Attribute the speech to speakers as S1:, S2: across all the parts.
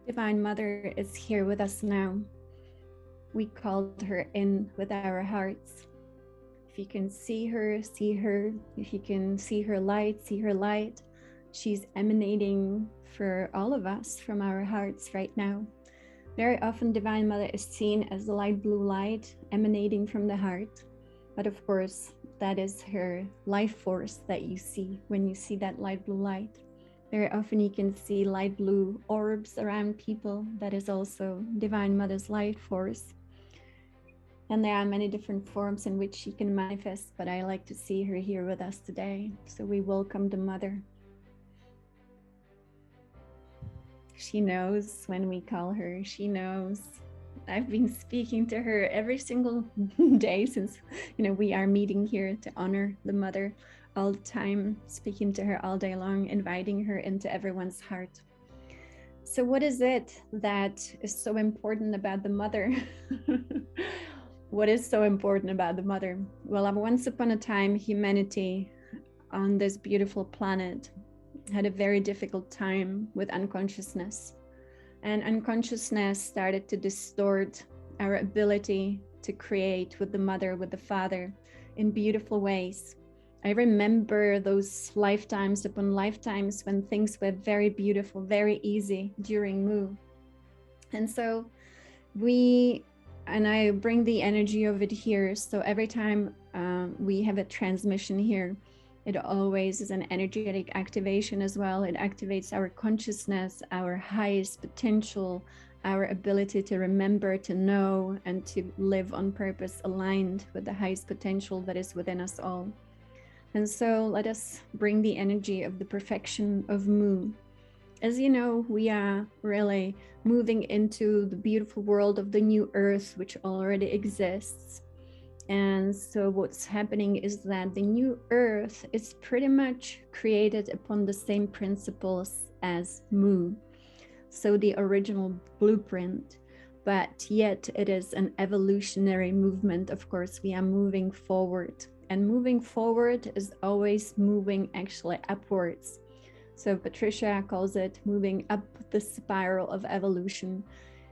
S1: Divine Mother is here with us now. We called her in with our hearts. If you can see her, see her. If you can see her light, see her light. She's emanating for all of us from our hearts right now. Very often, Divine Mother is seen as the light blue light emanating from the heart. But of course, that is her life force that you see when you see that light blue light. Very often you can see light blue orbs around people. That is also Divine Mother's light force. And there are many different forms in which she can manifest, but I like to see her here with us today. So we welcome the Mother. She knows when we call her. She knows. I've been speaking to her every single day since, we are meeting here to honor the Mother all the time, speaking to her all day long, inviting her into everyone's heart. So what is it that is so important about the Mother? What is so important about the Mother? Well, once upon a time, humanity on this beautiful planet had a very difficult time with unconsciousness. And unconsciousness started to distort our ability to create with the Mother, with the Father, in beautiful ways. I remember those lifetimes upon lifetimes when things were very beautiful, very easy during Mu. And so I bring the energy of it here. So every time we have a transmission here, it always is an energetic activation as well. It activates our consciousness, our highest potential, our ability to remember, to know, and to live on purpose aligned with the highest potential that is within us all. And so let us bring the energy of the perfection of Mu. As you know, we are really moving into the beautiful world of the new earth, which already exists. And so what's happening is that the new earth is pretty much created upon the same principles as Mu. So the original blueprint, but yet it is an evolutionary movement. Of course, we are moving forward, and moving forward is always moving actually upwards. So Patricia calls it moving up the spiral of evolution.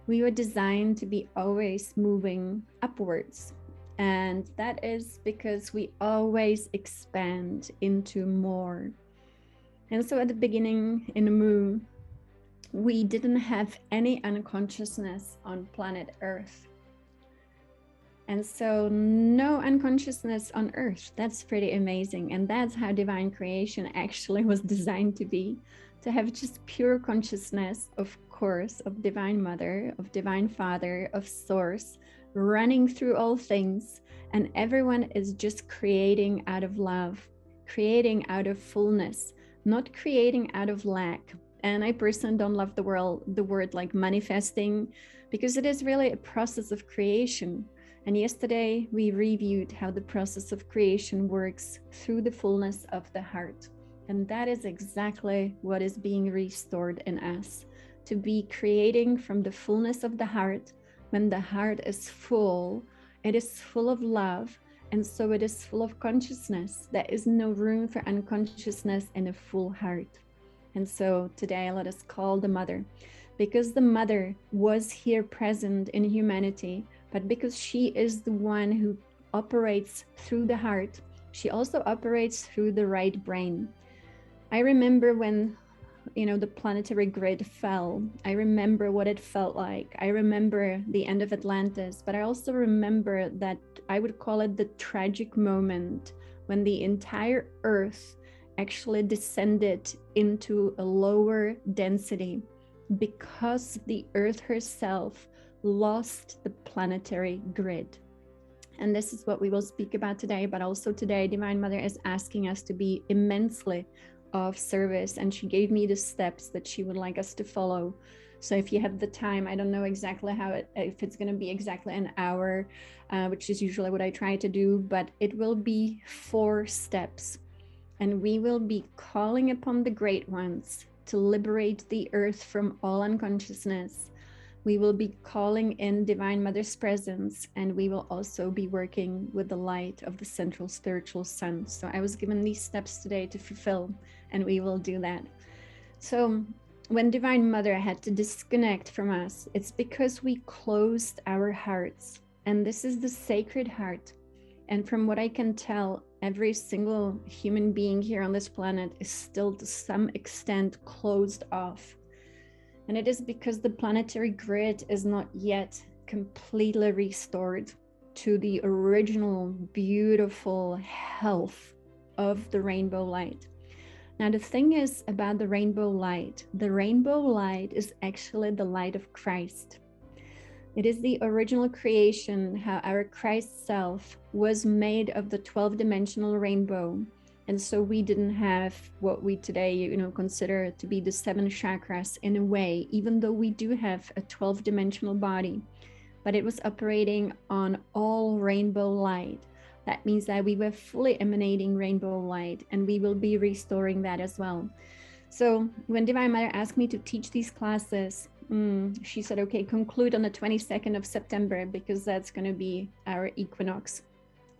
S1: We were designed to be always moving upwards. And that is because we always expand into more. And so at the beginning in the Mu, we didn't have any unconsciousness on planet Earth. And so no unconsciousness on Earth. That's pretty amazing. And that's how divine creation actually was designed to be, to have just pure consciousness, of course, of Divine Mother, of Divine Father, of Source, running through all things. And everyone is just creating out of love, creating out of fullness, not creating out of lack. And I personally don't love the word like manifesting, because it is really a process of creation. And yesterday we reviewed how the process of creation works through the fullness of the heart. And that is exactly what is being restored in us, to be creating from the fullness of the heart. When the heart is full, it is full of love. And so it is full of consciousness. There is no room for unconsciousness in a full heart. And so today let us call the Mother, because the Mother was here present in humanity. But because she is the one who operates through the heart, she also operates through the right brain. I remember when, the planetary grid fell. I remember what it felt like. I remember the end of Atlantis, but I also remember that I would call it the tragic moment when the entire Earth actually descended into a lower density because the Earth herself lost the planetary grid. And this is what we will speak about today. But also today, Divine Mother is asking us to be immensely of service, and she gave me the steps that she would like us to follow. So if you have the time, I don't know exactly if it's going to be exactly an hour, which is usually what I try to do, but it will be 4 steps, and we will be calling upon the great ones to liberate the earth from all unconsciousness. We will be calling in Divine Mother's presence, and we will also be working with the light of the central spiritual sun. So I was given these steps today to fulfill, and we will do that. So when Divine Mother had to disconnect from us, it's because we closed our hearts. And this is the sacred heart. And from what I can tell, every single human being here on this planet is still to some extent closed off. And it is because the planetary grid is not yet completely restored to the original beautiful health of the rainbow light. Now, the thing is about the rainbow light is actually the light of Christ. It is the original creation, how our Christ self was made of the 12-dimensional rainbow. And so we didn't have what we today, consider to be the 7 chakras in a way, even though we do have a 12-dimensional body, but it was operating on all rainbow light. That means that we were fully emanating rainbow light, and we will be restoring that as well. So when Divine Mother asked me to teach these classes, she said, okay, conclude on the 22nd of September, because that's going to be our equinox.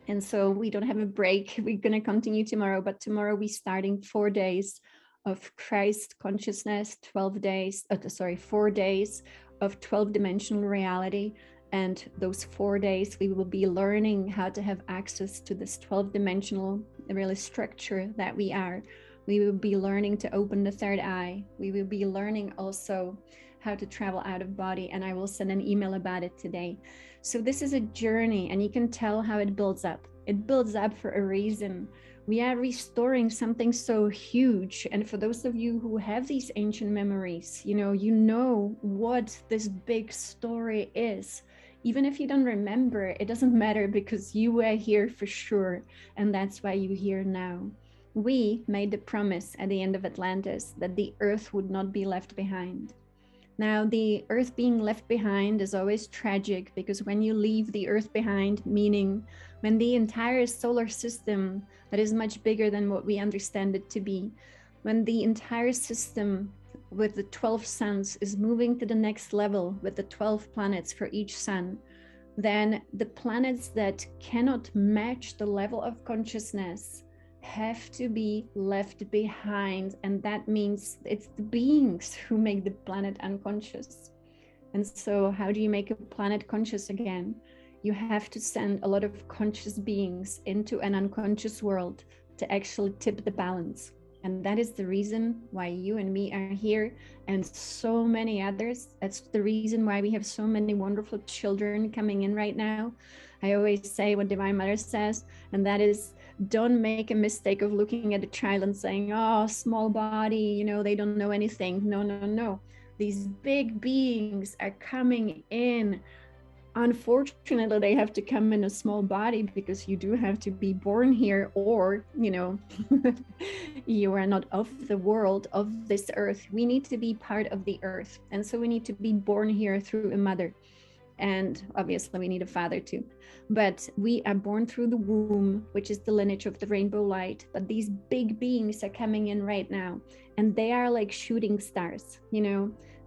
S1: And so we don't have a break. We're going to continue tomorrow, but tomorrow we're starting 4 days of Christ consciousness, 4 days of 12-dimensional reality. And those 4 days, we will be learning how to have access to this 12-dimensional really structure that we are. We will be learning to open the third eye. We will be learning also how to travel out of body. And I will send an email about it today. So this is a journey, and you can tell how it builds up. It builds up for a reason. We are restoring something so huge. And for those of you who have these ancient memories, you know what this big story is. Even if you don't remember, it doesn't matter, because you were here for sure. And that's why you're here now. We made the promise at the end of Atlantis that the earth would not be left behind. Now, the earth being left behind is always tragic, because when you leave the earth behind, meaning when the entire solar system that is much bigger than what we understand it to be, when the entire system with the 12 suns is moving to the next level with the 12 planets for each sun, then the planets that cannot match the level of consciousness have to be left behind. And that means it's the beings who make the planet unconscious. And so how do you make a planet conscious again? You have to send a lot of conscious beings into an unconscious world to actually tip the balance. And that is the reason why you and me are here, and so many others. That's the reason why we have so many wonderful children coming in right now. I always say what Divine Mother says, and that is, don't make a mistake of looking at a child and saying, oh, small body, they don't know anything. No. These big beings are coming in. Unfortunately, they have to come in a small body, because you do have to be born here, or, you are not of the world, of this earth. We need to be part of the earth. And so we need to be born here through a mother. And obviously we need a father too. But we are born through the womb, which is the lineage of the rainbow light. But these big beings are coming in right now, and they are like shooting stars.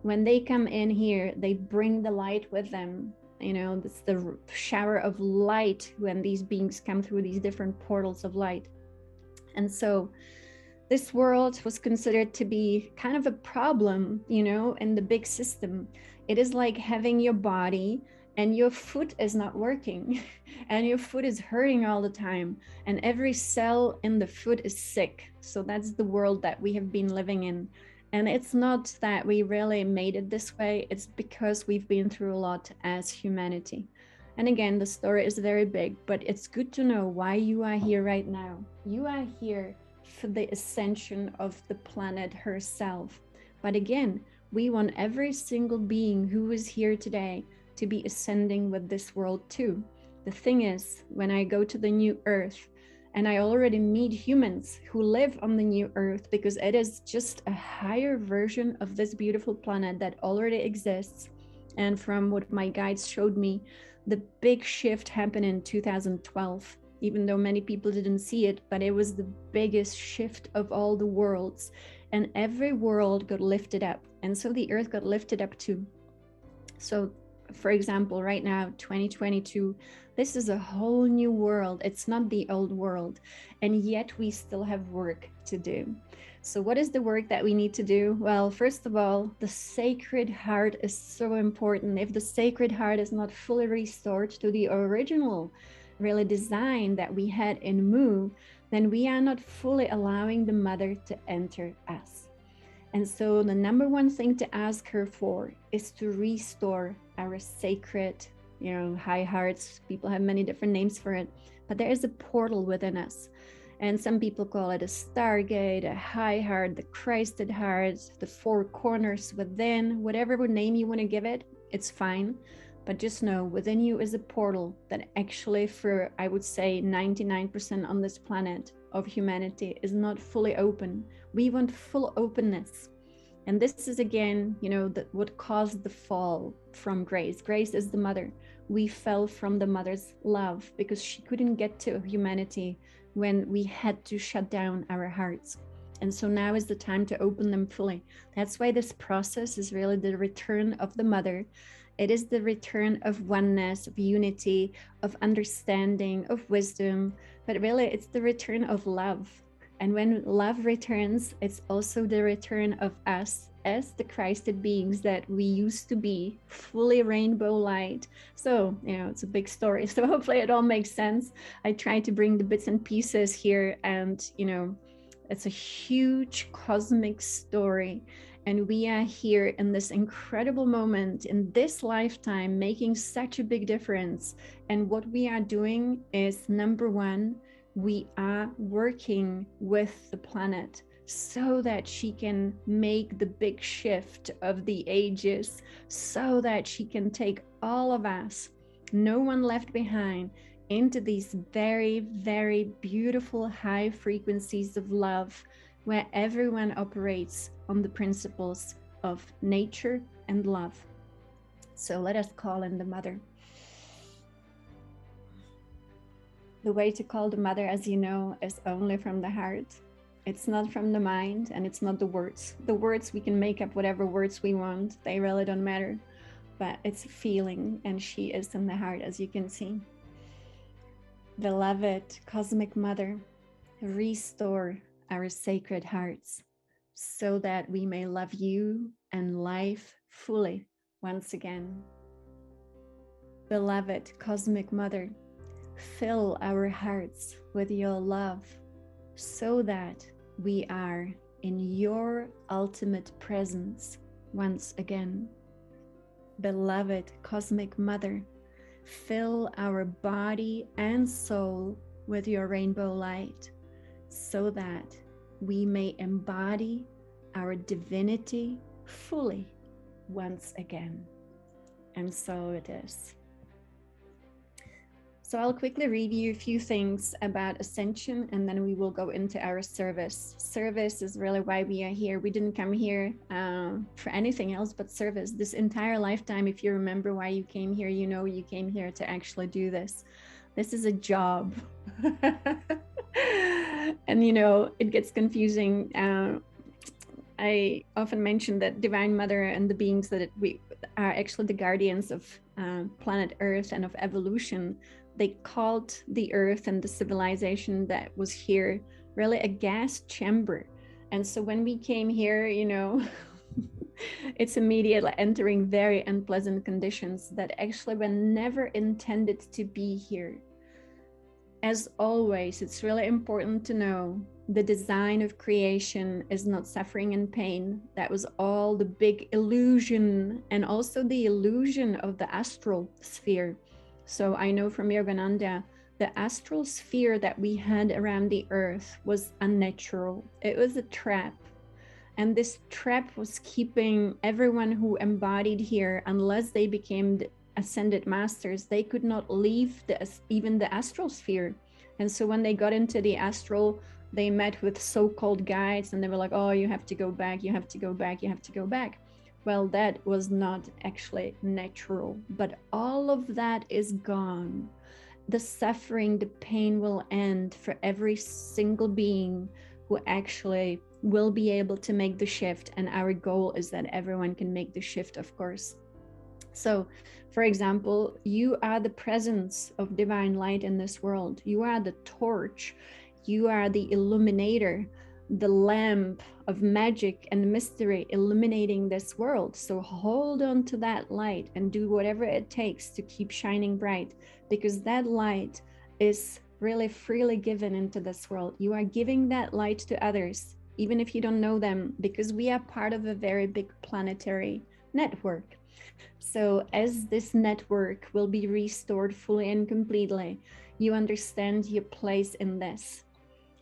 S1: When they come in here, they bring the light with them. It's the shower of light when these beings come through these different portals of light. And so this world was considered to be kind of a problem, in the big system. It is like having your body and your foot is not working and your foot is hurting all the time, and every cell in the foot is sick. So that's the world that we have been living in. And it's not that we really made it this way. It's because we've been through a lot as humanity. And again, the story is very big, but it's good to know why you are here right now. You are here for the ascension of the planet herself. But again, we want every single being who is here today to be ascending with this world too. The thing is, when I go to the new earth, and I already meet humans who live on the new earth, because it is just a higher version of this beautiful planet that already exists. And from what my guides showed me, the big shift happened in 2012, even though many people didn't see it, but it was the biggest shift of all the worlds, and every world got lifted up. And so the earth got lifted up too. So for example, right now, 2022, this is a whole new world. It's not the old world. And yet we still have work to do. So, what is the work that we need to do? Well, first of all, the Sacred Heart is so important. If the Sacred Heart is not fully restored to the original, really design that we had in Mu, then we are not fully allowing the Mother to enter us. And so the number one thing to ask her for is to restore our sacred, high hearts. People have many different names for it, but there is a portal within us. And some people call it a stargate, a high heart, the Christed heart, the four corners within, whatever name you want to give it, it's fine. But just know within you is a portal that actually, for I would say 99% on this planet of humanity, is not fully open. We want full openness. And this is again, what caused the fall from Grace. Grace is the mother. We fell from the mother's love because she couldn't get to humanity when we had to shut down our hearts. And so now is the time to open them fully. That's why this process is really the return of the mother. It is the return of oneness, of unity, of understanding, of wisdom, but really it's the return of love. And when love returns, it's also the return of us as the Christed beings that we used to be, fully rainbow light. So, it's a big story. So hopefully it all makes sense. I try to bring the bits and pieces here, and, it's a huge cosmic story. And we are here in this incredible moment in this lifetime, making such a big difference. And what we are doing is, number one, we are working with the planet so that she can make the big shift of the ages, so that she can take all of us, no one left behind, into these very, very beautiful high frequencies of love, where everyone operates on the principles of nature and love. So let us call in the mother. The way to call the mother, as you know, is only from the heart. It's not from the mind, and it's not the words. The words, we can make up whatever words we want. They really don't matter. But it's a feeling, and she is in the heart, as you can see. Beloved Cosmic Mother, restore our sacred hearts so that we may love you and life fully once again. Beloved Cosmic Mother, fill our hearts with your love so that we are in your ultimate presence once again. Beloved Cosmic Mother, fill our body and soul with your rainbow light so that we may embody our divinity fully once again. And so it is. So I'll quickly review a few things about Ascension, and then we will go into our service. Service is really why we are here. We didn't come here for anything else but service. This entire lifetime, if you remember why you came here, you came here to actually do this. This is a job. And it gets confusing. I often mention that Divine Mother and the beings that we are actually the guardians of planet Earth and of evolution. They called the Earth and the civilization that was here really a gas chamber. And so when we came here, it's immediately entering very unpleasant conditions that actually were never intended to be here. As always, it's really important to know the design of creation is not suffering and pain. That was all the big illusion, and also the illusion of the astral sphere. So I know from Yogananda, the astral sphere that we had around the earth was unnatural. It was a trap. And this trap was keeping everyone who embodied here, unless they became the ascended masters, they could not leave even the astral sphere. And so when they got into the astral, they met with so-called guides, and they were like, oh, you have to go back, you have to go back, you have to go back. Well, that was not actually natural, but all of that is gone. The suffering, the pain will end for every single being who actually will be able to make the shift. And our goal is that everyone can make the shift, of course. So, for example, you are the presence of divine light in this world. You are the torch. You are the illuminator, the lamp of magic and mystery illuminating this world. So hold on to that light and do whatever it takes to keep shining bright, because that light is really freely given into this world. You are giving that light to others, even if you don't know them, because we are part of a very big planetary network. So as this network will be restored fully and completely, you understand your place in this.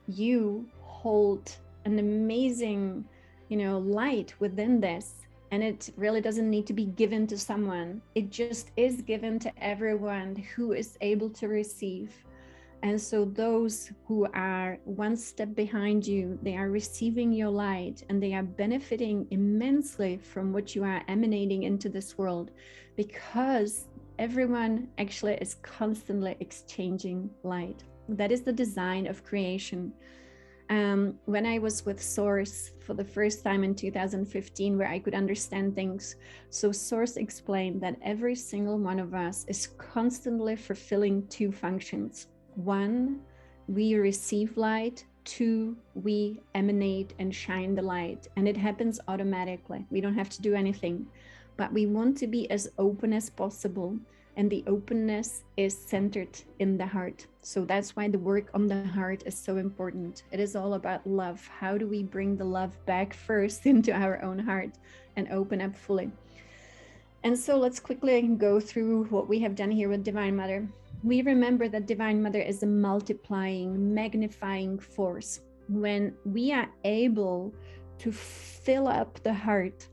S1: You hold an amazing, light within this. And it really doesn't need to be given to someone. It just is given to everyone who is able to receive. And so those who are one step behind you, they are receiving your light and they are benefiting immensely from what you are emanating into this world, because everyone actually is constantly exchanging light. That is the design of creation. When I was with Source for the first time in 2015, where I could understand things, so Source explained that every single one of us is constantly fulfilling two functions. One, we receive light. Two, we emanate and shine the light, and it happens automatically. We don't have to do anything, but we want to be as open as possible, and the openness is centered in the heart. So that's why the work on the heart is so important. It is all about love. How do we bring the love back first into our own heart and open up fully? And so let's quickly go through what we have done here with Divine Mother. We remember that Divine Mother is a multiplying, magnifying force. When we are able to fill up the heart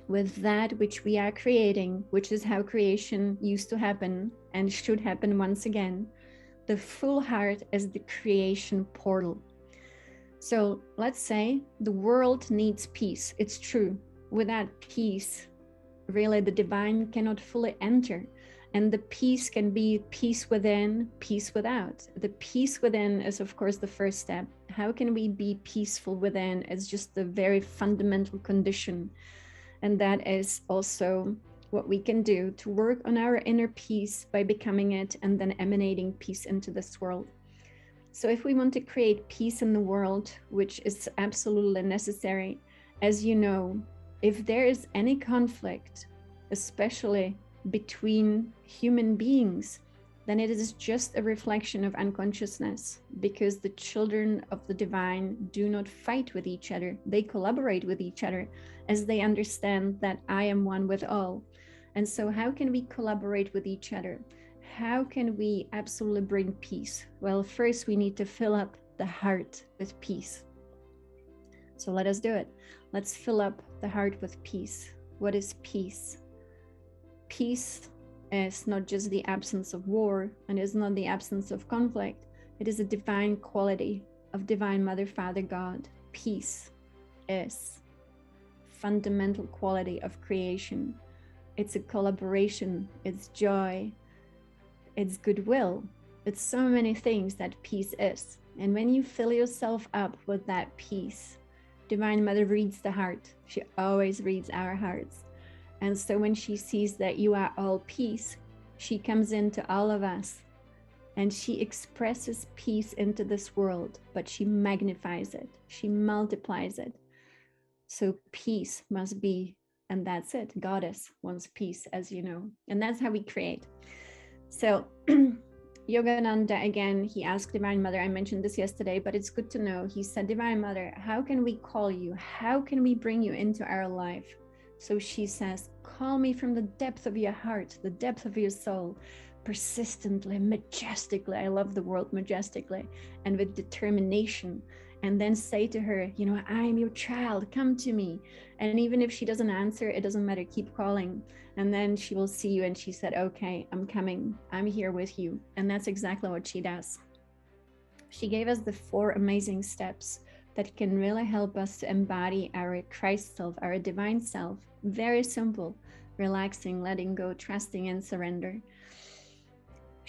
S1: with that which we are creating, which is how creation used to happen and should happen once again, the full heart is the creation portal. So let's say the world needs peace. It's true. Without peace, really the divine cannot fully enter. And the peace can be peace within, peace without. The peace within is, of course, the first step. How can we be peaceful within? It's just the very fundamental condition. And that is also what we can do to work on our inner peace by becoming it and then emanating peace into this world. So if we want to create peace in the world, which is absolutely necessary, as you know, if there is any conflict, especially between human beings, then it is just a reflection of unconsciousness, because the children of the divine do not fight with each other. They collaborate with each other as they understand that I am one with all. And so how can we collaborate with each other? How can we absolutely bring peace? Well, first we need to fill up the heart with peace. So let us do it. Let's fill up the heart with peace. What is peace? Peace is not just the absence of war, and is not the absence of conflict. It is a divine quality of Divine Mother, Father, God. Peace is fundamental quality of creation. It's a collaboration, it's joy, it's goodwill. It's so many things that peace is. And when you fill yourself up with that peace, Divine Mother reads the heart. She always reads our hearts. And so when she sees that you are all peace, she comes into all of us and she expresses peace into this world, but she magnifies it. She multiplies it. So peace must be, and that's it. Goddess wants peace, as you know, and that's how we create. So Yogananda, again, he asked Divine Mother, I mentioned this yesterday, but it's good to know. He said, Divine Mother, how can we call you? How can we bring you into our life? So she says, call me from the depth of your heart, the depth of your soul, persistently, majestically. I love the word majestically, and with determination. And then say to her, you know, I'm your child, come to me. And even if she doesn't answer, it doesn't matter, keep calling. And then she will see you. And she said, okay, I'm coming. I'm here with you. And that's exactly what she does. She gave us the 4 amazing steps that can really help us to embody our Christ self, our divine self. Very simple: relaxing, letting go, trusting, and surrender.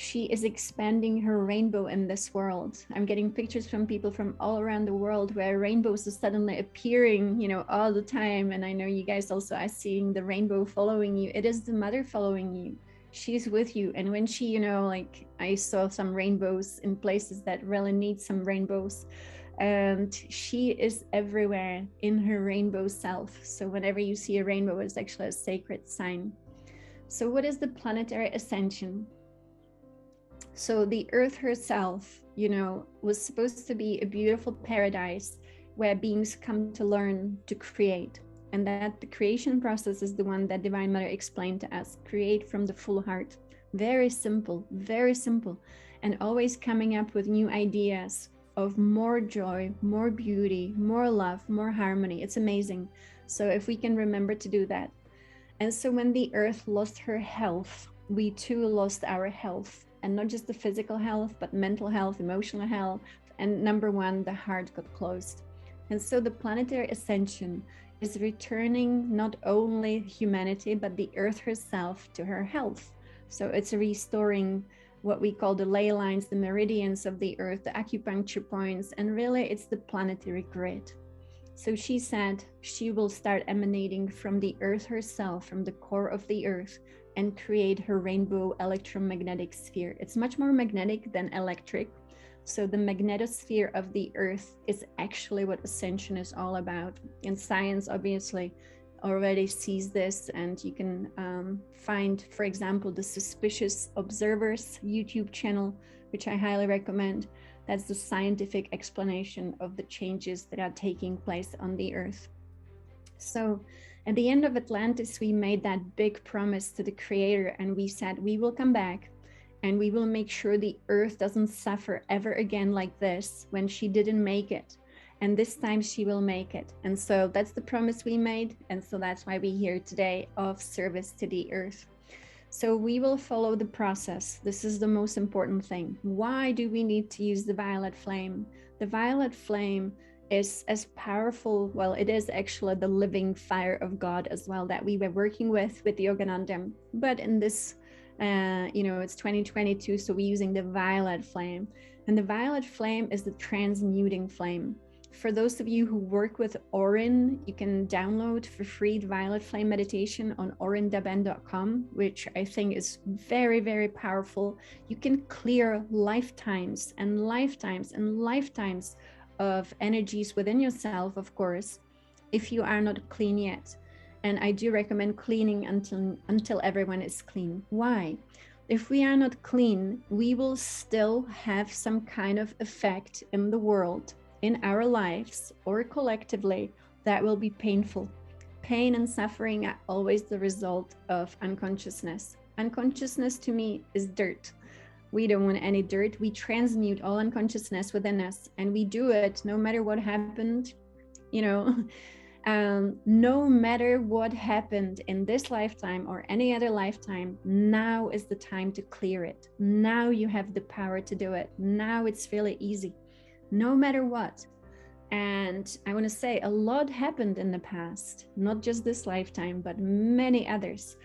S1: she is expanding her rainbow in this world. I'm getting pictures from people from all around the world where rainbows are suddenly appearing, you know, all the time. And I know you guys also are seeing the rainbow following you. It is the mother following you. She's with you. And when she, you know, like I saw some rainbows in places that really need some rainbows, and she is everywhere in her rainbow self. So whenever you see a rainbow, it's actually a sacred sign. So what is the planetary ascension? So the earth herself, you know, was supposed to be a beautiful paradise where beings come to learn to create. And that the creation process is the one that Divine Mother explained to us. Create from the full heart. Very simple, and always coming up with new ideas of more joy, more beauty, more love, more harmony. It's amazing. So if we can remember to do that. And so when the earth lost her health, we too lost our health. And not just the physical health, but mental health, emotional health. And number one, the heart got closed. And so the planetary ascension is returning not only humanity, but the earth herself to her health. So it's restoring what we call the ley lines, the meridians of the earth, the acupuncture points, and really it's the planetary grid. So she said she will start emanating from the earth herself, from the core of the earth, and create her rainbow electromagnetic sphere. It's much more magnetic than electric. So the magnetosphere of the earth is actually what ascension is all about. And science obviously already sees this, and you can find, for example, the Suspicious Observers YouTube channel, which I highly recommend. That's the scientific explanation of the changes that are taking place on the earth. So at the end of Atlantis, we made that big promise to the creator, and we said, we will come back and we will make sure the earth doesn't suffer ever again like this when she didn't make it. And this time she will make it. And so that's the promise we made. And so that's why we're here today, of service to the earth. So we will follow the process. This is the most important thing. Why do we need to use the violet flame? The violet flame is as powerful, well, it is actually the living fire of God as well that we were working with Yogananda. But in this, you know, it's 2022, so we're using the violet flame. And the violet flame is the transmuting flame. For those of you who work with Orin, you can download for free the Violet Flame meditation on orindaben.com, which I think is very, very powerful. You can clear lifetimes and lifetimes and lifetimes of energies within yourself, of course, if you are not clean yet. And I do recommend cleaning until everyone is clean. Why? If we are not clean, we will still have some kind of effect in the world, in our lives, or collectively, that will be painful. Pain and suffering are always the result of unconsciousness. Unconsciousness to me is dirt. We don't want any dirt. We transmute all unconsciousness within us, and we do it no matter what happened, you know. No matter what happened in this lifetime or any other lifetime, now is the time to clear it. Now you have the power to do it. Now it's really easy, no matter what. And I want to say a lot happened in the past, not just this lifetime, but many others.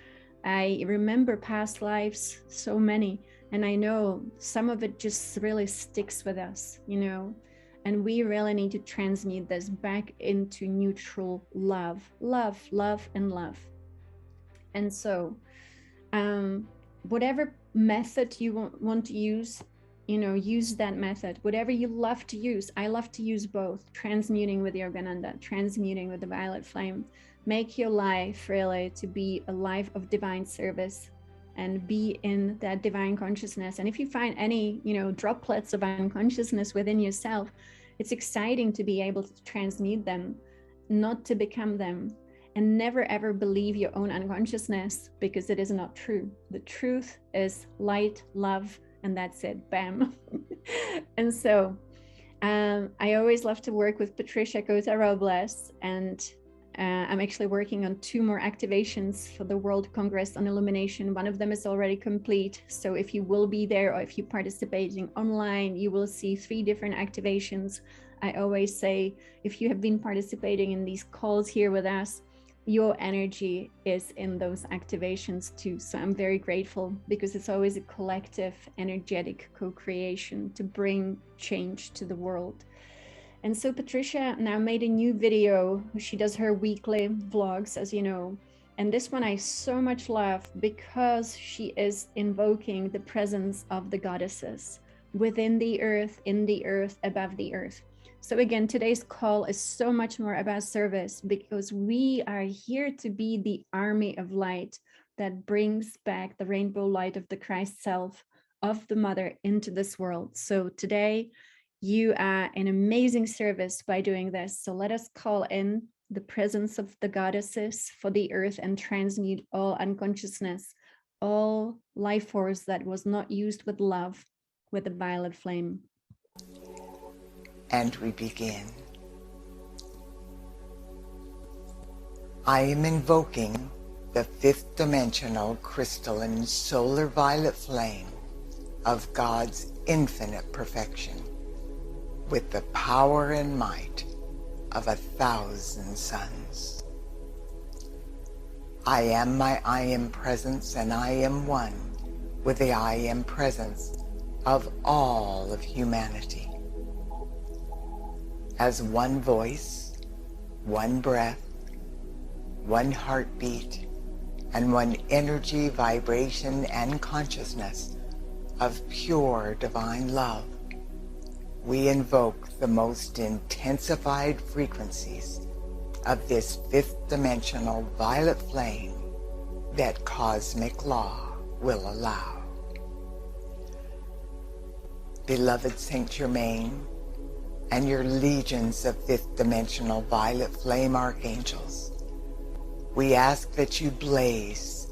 S1: I remember past lives, so many, and I know some of it just really sticks with us, you know. And we really need to transmute this back into neutral love, love, love, and love. And so whatever method you want to use, you know, use that method. Whatever you love to use. I love to use both, transmuting with Yogananda, transmuting with the violet flame. Make your life really to be a life of divine service and be in that divine consciousness. And if you find any, you know, droplets of unconsciousness within yourself, it's exciting to be able to transmute them, not to become them. And never ever believe your own unconsciousness, because it is not true. The truth is light, love, and that's it, bam. And so I always love to work with Patricia Cota Robles, and I'm actually working on 2 more activations for the World Congress on Illumination. One of them is already complete. So if you will be there, or if you're participating online, you will see 3 different activations. I always say, if you have been participating in these calls here with us, your energy is in those activations too. So I'm very grateful, because it's always a collective energetic co-creation to bring change to the world. And so Patricia now made a new video. She does her weekly vlogs, as you know. And this one I so much love, because she is invoking the presence of the goddesses within the earth, in the earth, above the earth. So again, today's call is so much more about service, because we are here to be the army of light that brings back the rainbow light of the Christ self, of the mother, into this world. So today, you are an amazing service by doing this. So let us call in the presence of the goddesses for the earth and transmute all unconsciousness, all life force that was not used with love, with the violet flame.
S2: And we begin. I am invoking the fifth dimensional crystalline solar violet flame of God's infinite perfection, with the power and might of 1,000 suns. I am my I am presence, and I am one with the I am presence of all of humanity. As one voice, one breath, one heartbeat, and one energy, vibration, and consciousness of pure divine love, we invoke the most intensified frequencies of this fifth dimensional violet flame that cosmic law will allow. Beloved Saint Germain and your legions of fifth dimensional violet flame archangels, we ask that you blaze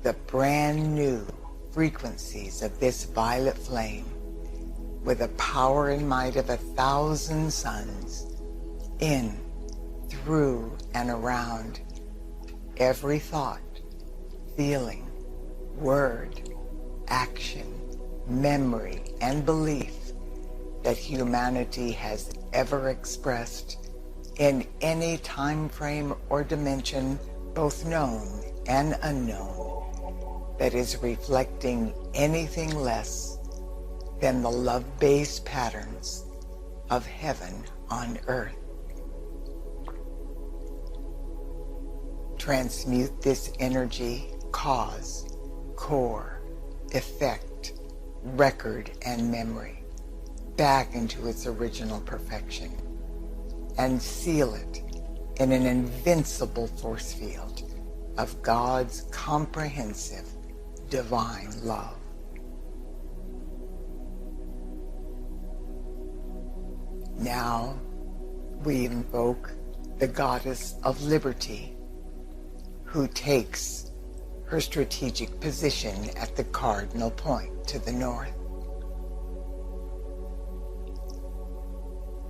S2: the brand new frequencies of this violet flame with the power and might of 1,000 suns in, through, and around every thought, feeling, word, action, memory, and belief that humanity has ever expressed in any time frame or dimension, both known and unknown, that is reflecting anything less than the love-based patterns of heaven on earth. Transmute this energy, cause, core, effect, record, and memory back into its original perfection, and seal it in an invincible force field of God's comprehensive divine love. Now we invoke the goddess of liberty, who takes her strategic position at the cardinal point to the north.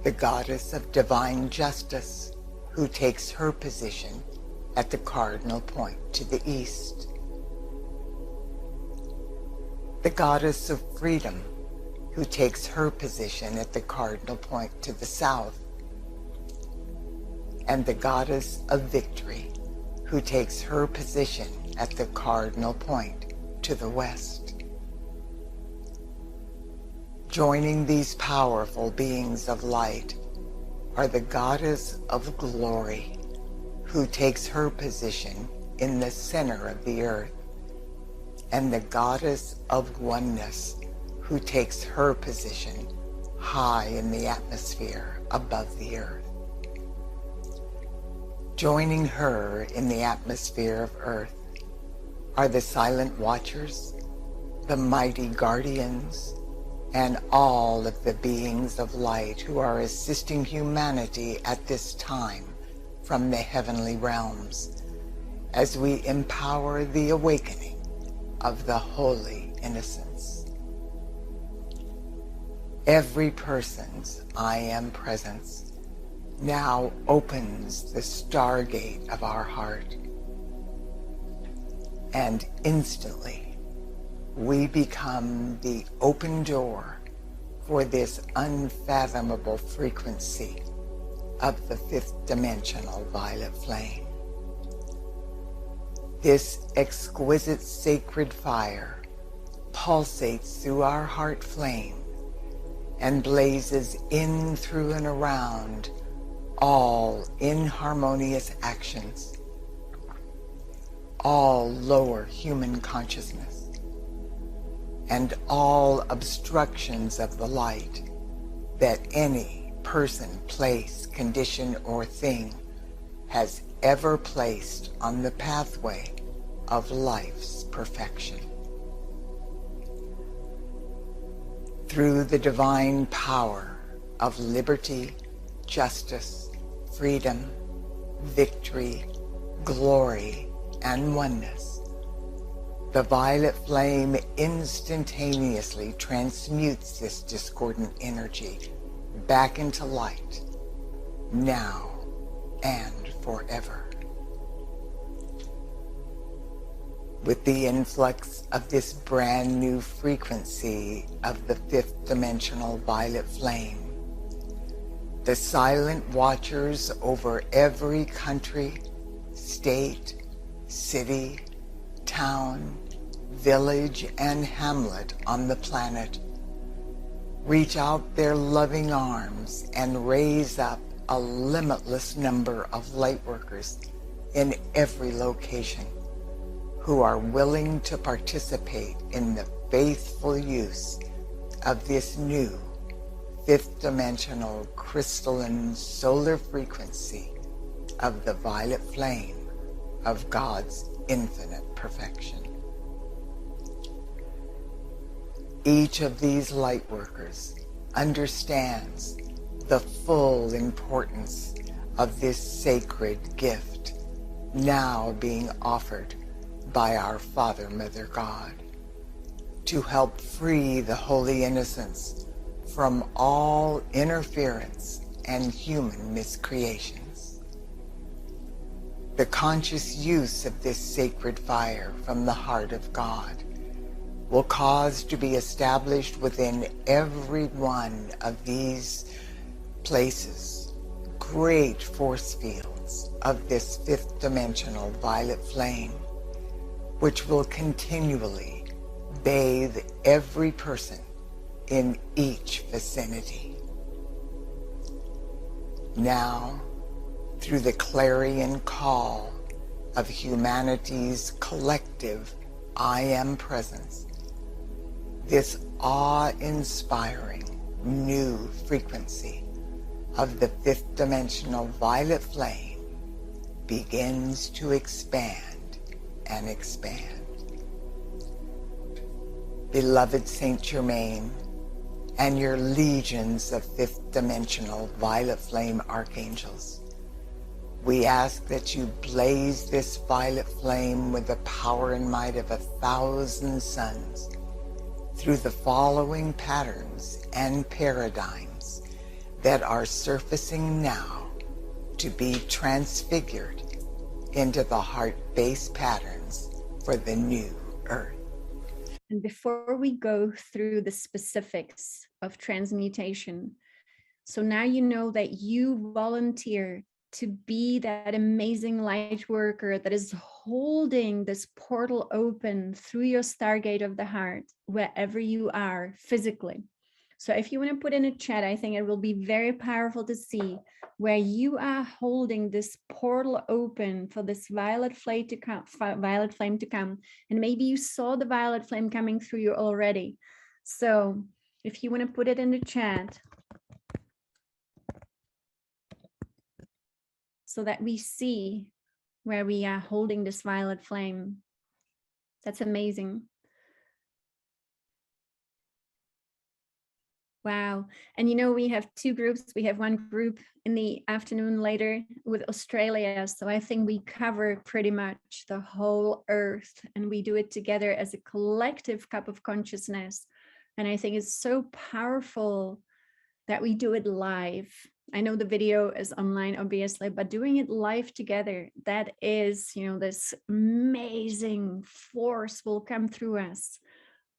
S2: The goddess of divine justice, who takes her position at the cardinal point to the east. The goddess of freedom, who takes her position at the cardinal point to the south. And the goddess of victory, who takes her position at the cardinal point to the west. Joining these powerful beings of light are the goddess of glory, who takes her position in the center of the earth, and the goddess of oneness, who takes her position high in the atmosphere above the earth. Joining her in the atmosphere of earth are the silent watchers, the mighty guardians, and all of the beings of light who are assisting humanity at this time from the heavenly realms, as we empower the awakening of the holy innocence. Every person's I am presence now opens the stargate of our heart, and instantly we become the open door for this unfathomable frequency of the fifth dimensional violet flame. This exquisite sacred fire pulsates through our heart flame and blazes in, through, and around all inharmonious actions, all lower human consciousness, and all obstructions of the light that any person, place, condition, or thing has ever placed on the pathway of life's perfection. Through the divine power of liberty, justice, freedom, victory, glory, and oneness, the violet flame instantaneously transmutes this discordant energy back into light, now and forever. With the influx of this brand new frequency of the fifth dimensional violet flame, the silent watchers over every country, state, city, town, village, and hamlet on the planet reach out their loving arms and raise up a limitless number of light workers in every location who are willing to participate in the faithful use of this new fifth dimensional crystalline solar frequency of the violet flame of God's infinite perfection. Each of these light workers understands the full importance of this sacred gift now being offered by our Father, Mother God, to help free the holy innocents from all interference and human miscreations. The conscious use of this sacred fire from the heart of God will cause to be established within every one of these places great force fields of this fifth dimensional violet flame, which will continually bathe every person in each vicinity. Now, through the clarion call of humanity's collective I Am presence, this awe-inspiring new frequency of the fifth dimensional violet flame begins to expand and expand. Beloved Saint Germain and your legions of fifth dimensional violet flame archangels, we ask that you blaze this violet flame with the power and might of 1,000 suns through the following patterns and paradigms that are surfacing now to be transfigured into the heart-based patterns for the new earth.
S1: And before we go through the specifics of transmutation, so now you know that you volunteer to be that amazing light worker that is holding this portal open through your stargate of the heart, wherever you are physically. So if you want to put in a chat, I think it will be very powerful to see where you are holding this portal open for this violet flame to come, and maybe you saw the violet flame coming through you already. So if you want to put it in the chat, so that we see where we are holding this violet flame. That's amazing. Wow. And you know, we have two groups. We have one group in the afternoon later with Australia. So I think we cover pretty much the whole earth, and we do it together as a collective cup of consciousness. And I think it's so powerful that we do it live. I know the video is online, obviously, but doing it live together, that is, you know, this amazing force will come through us.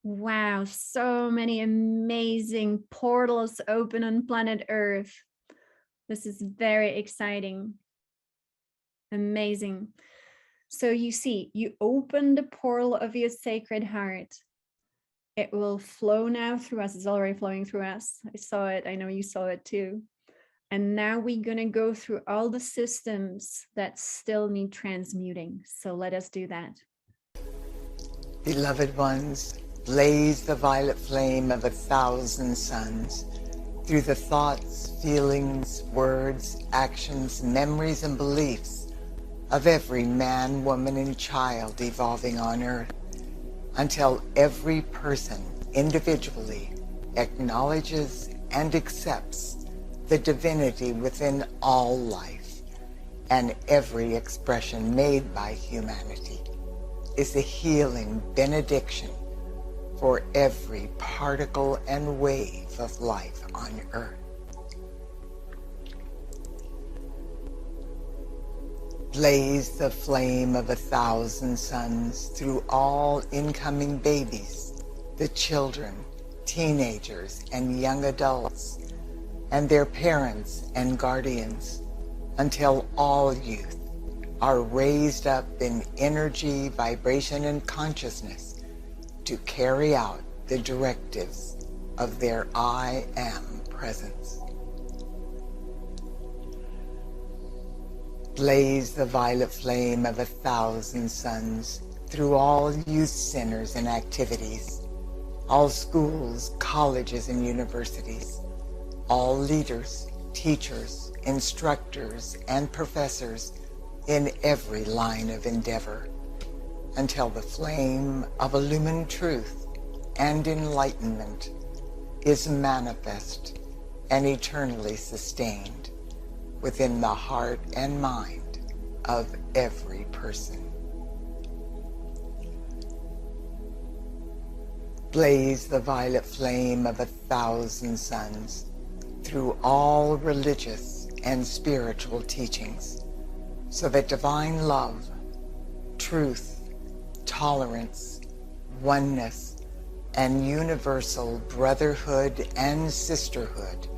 S1: Wow, so many amazing portals open on planet Earth. This is very exciting. Amazing. So you see, you open the portal of your sacred heart. It will flow now through us. It's already flowing through us. I saw it. I know you saw it too. And now we're going to go through all the systems that still need transmuting. So let us do that.
S2: Beloved ones, blaze the violet flame of 1,000 suns through the thoughts, feelings, words, actions, memories, and beliefs of every man, woman, and child evolving on earth, until every person individually acknowledges and accepts the divinity within all life, and every expression made by humanity is a healing benediction for every particle and wave of life on earth. Blaze the flame of 1,000 suns through all incoming babies, the children, teenagers, and young adults, and their parents and guardians, until all youth are raised up in energy, vibration, and consciousness to carry out the directives of their I Am presence. Blaze the violet flame of 1,000 suns through all youth centers and activities, all schools, colleges, and universities, all leaders, teachers, instructors, and professors in every line of endeavor, until the flame of illumined truth and enlightenment is manifest and eternally sustained within the heart and mind of every person. Blaze the violet flame of 1,000 suns through all religious and spiritual teachings, so that divine love, truth, tolerance, oneness, and universal brotherhood and sisterhood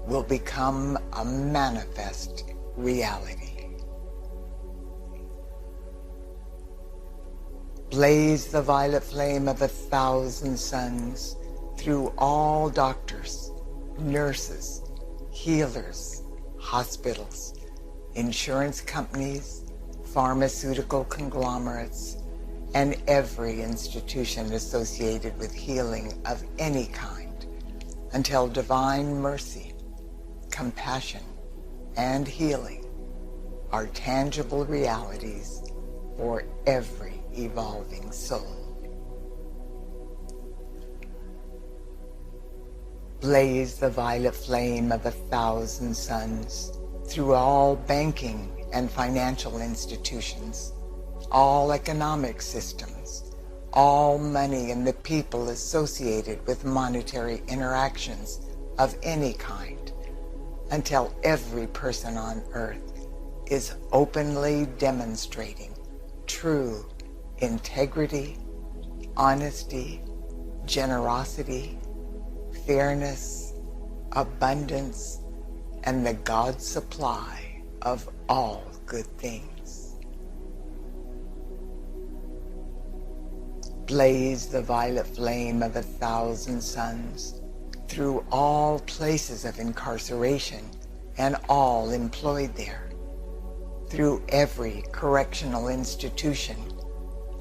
S2: will become a manifest reality. Blaze the violet flame of 1,000 suns through all doctors, nurses, healers, hospitals, insurance companies, pharmaceutical conglomerates, and every institution associated with healing of any kind, until divine mercy, compassion, and healing are tangible realities for every evolving soul. Blaze the violet flame of 1,000 suns through all banking and financial institutions, all economic systems, all money and the people associated with monetary interactions of any kind, until every person on earth is openly demonstrating true integrity, honesty, generosity, fairness, abundance, and the God supply of all good things. Blaze the violet flame of 1,000 suns through all places of incarceration and all employed there, through every correctional institution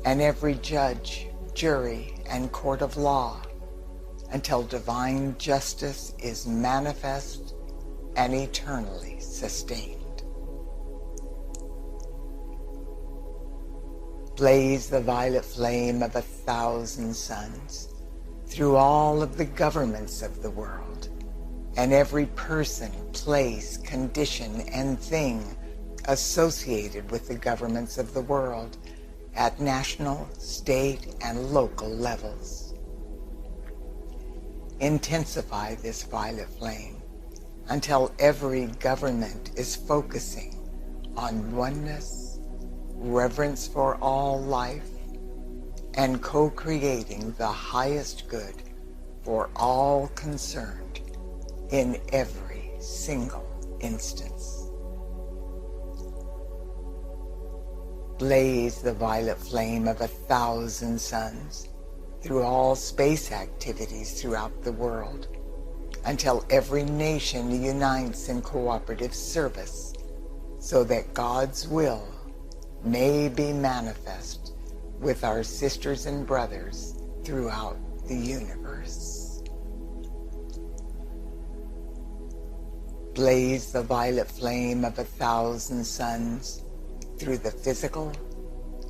S2: and every judge, jury, and court of law, until divine justice is manifest and eternally sustained. Blaze the violet flame of 1,000 suns through all of the governments of the world, and every person, place, condition, and thing associated with the governments of the world at national, state, and local levels. Intensify this violet flame until every government is focusing on oneness, reverence for all life, and co-creating the highest good for all concerned in every single instance. Blaze the violet flame of 1,000 suns through all space activities throughout the world, until every nation unites in cooperative service, so that God's will may be manifest with our sisters and brothers throughout the universe. Blaze the violet flame of 1,000 suns through the physical,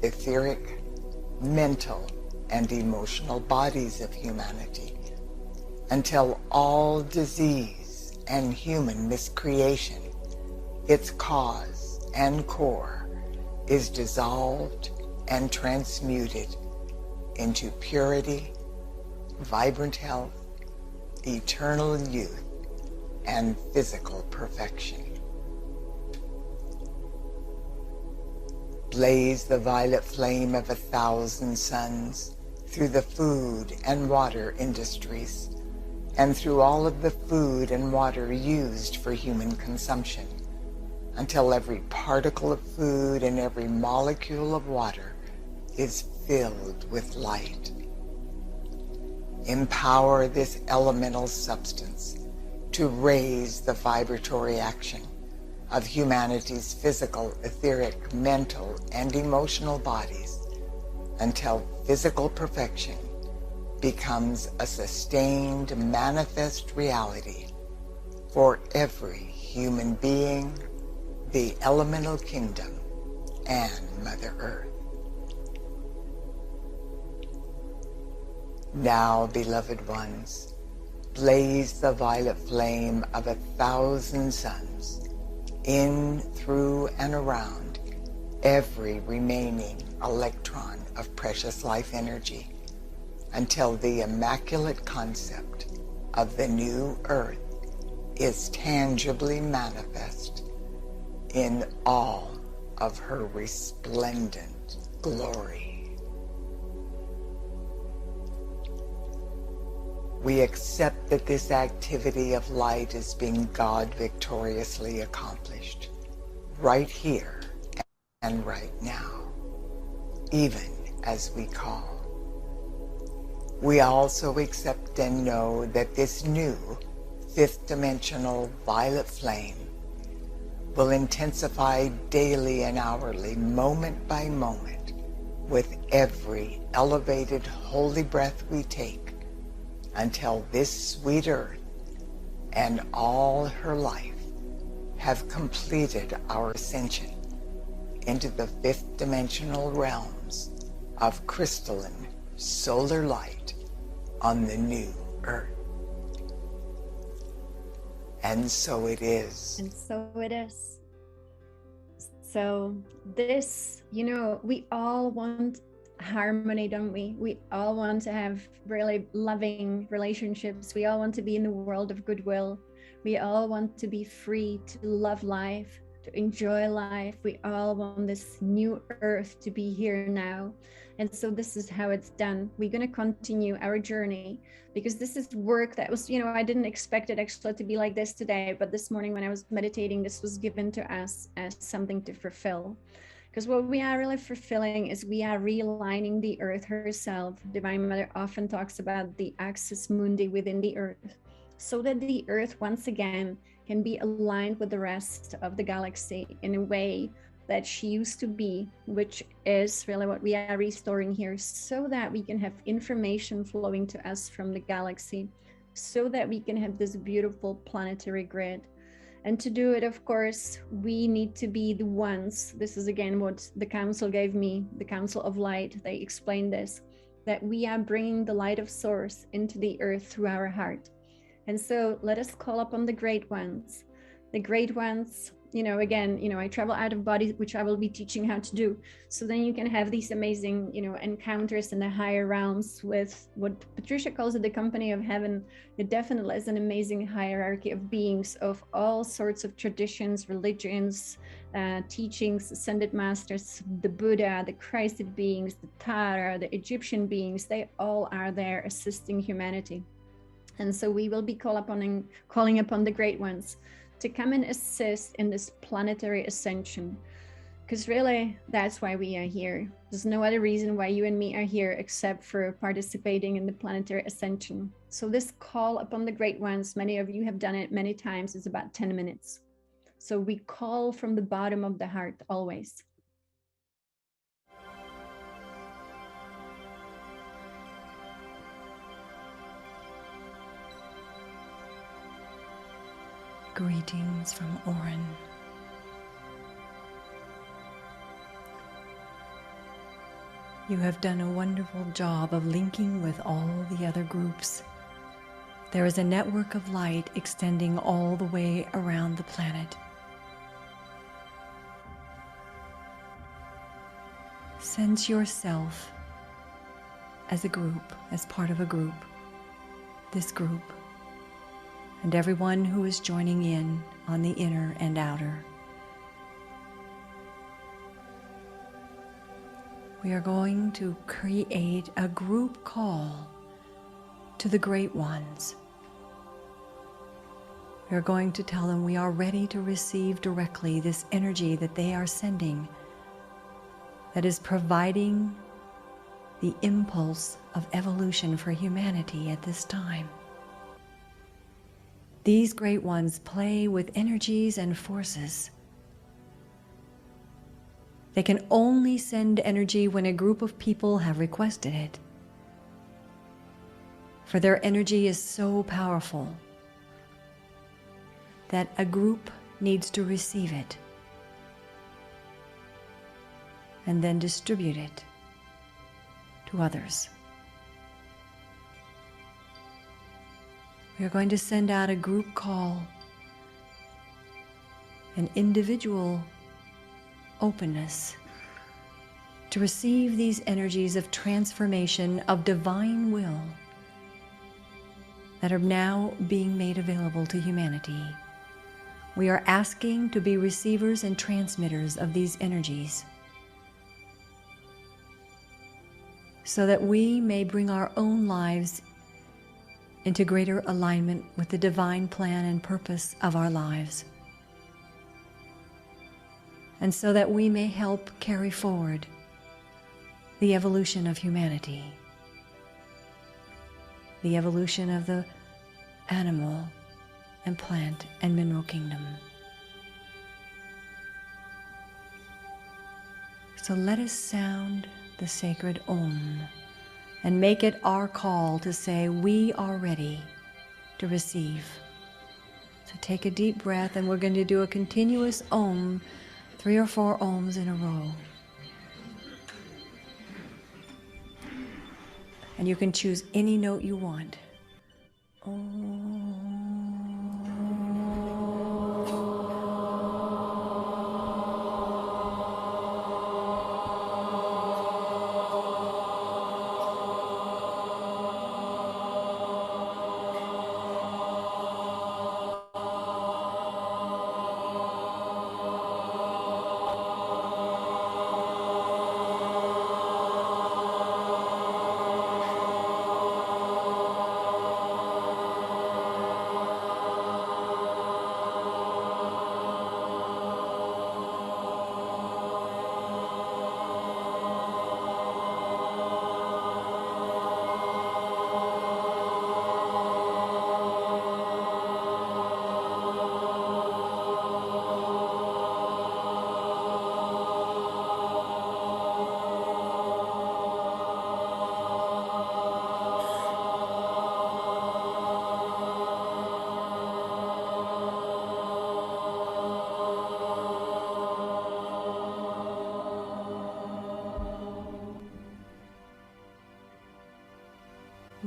S2: etheric, mental, and emotional bodies of humanity, until all disease and human miscreation, its cause and core, is dissolved and transmuted into purity, vibrant health, eternal youth, and physical perfection. Blaze the violet flame of 1,000 suns through the food and water industries, and through all of the food and water used for human consumption, until every particle of food and every molecule of water is filled with light. Empower this elemental substance to raise the vibratory action of humanity's physical, etheric, mental, and emotional bodies, until physical perfection becomes a sustained, manifest reality for every human being, the elemental kingdom, and Mother Earth. Now, beloved ones, blaze the violet flame of 1,000 suns in, through, and around every remaining electron of precious life energy, until the immaculate concept of the new earth is tangibly manifest in all of her resplendent glory. We accept that this activity of light is being God victoriously accomplished right here and right now, even as we call. We also accept and know that this new fifth dimensional violet flame will intensify daily and hourly, moment by moment, with every elevated holy breath we take, until this sweet earth and all her life have completed our ascension into the fifth dimensional realms of crystalline solar light on the new earth. And so it is.
S1: And so it is. So this, we all want harmony, don't we? We all want to have really loving relationships. We all want to be in the world of goodwill. We all want to be free to love life, to enjoy life. We all want this new earth to be here now. And so this is how it's done. We're going to continue our journey, because this is work that was, I didn't expect it actually to be like this today. But this morning when I was meditating, this was given to us as something to fulfill. Because what we are really fulfilling is we are realigning the earth herself. Divine Mother often talks about the axis mundi within the earth, so that the earth once again can be aligned with the rest of the galaxy in a way that she used to be, which is really what we are restoring here, so that we can have information flowing to us from the galaxy, so that we can have this beautiful planetary grid. And to do it, of course, we need to be the ones. This is again what the council gave me, the Council of Light. They explained this, that we are bringing the light of source into the earth through our heart. And so let us call upon the great ones. The great ones, I travel out of body, which I will be teaching how to do. So then you can have these amazing, encounters in the higher realms with what Patricia calls it, the company of heaven. It definitely is an amazing hierarchy of beings of all sorts of traditions, religions, teachings, ascended masters, the Buddha, the Christed beings, the Tara, the Egyptian beings. They all are there assisting humanity. And so we will be calling upon the great ones to come and assist in this planetary ascension, Because really, that's why we are here. There's no other reason why you and me are here except for participating in the planetary ascension. So this call upon the great ones, many of you have done it many times, is about 10 minutes. So we call from the bottom of the heart always.
S3: Greetings from Oren. You have done a wonderful job of linking with all the other groups. There is a network of light extending all the way around the planet. Sense yourself as a group, as part of a group, this group, and everyone who is joining in on the inner and outer. We are going to create a group call to the great ones. We are going to tell them we are ready to receive directly this energy that they are sending, that is providing the impulse of evolution for humanity at this time. These great ones play with energies and forces. They can only send energy when a group of people have requested it. For their energy is so powerful that a group needs to receive it and then distribute it to others. We are going to send out a group call, an individual openness to receive these energies of transformation, of divine will that are now being made available to humanity. We are asking to be receivers and transmitters of these energies so that we may bring our own lives into greater alignment with the divine plan and purpose of our lives, and so that we may help carry forward the evolution of humanity, the evolution of the animal and plant and mineral kingdom. So let us sound the sacred Om and make it our call to say we are ready to receive. So take a deep breath, and we're going to do a continuous Om, 3 or 4 Oms in a row. And you can choose any note you want. Om.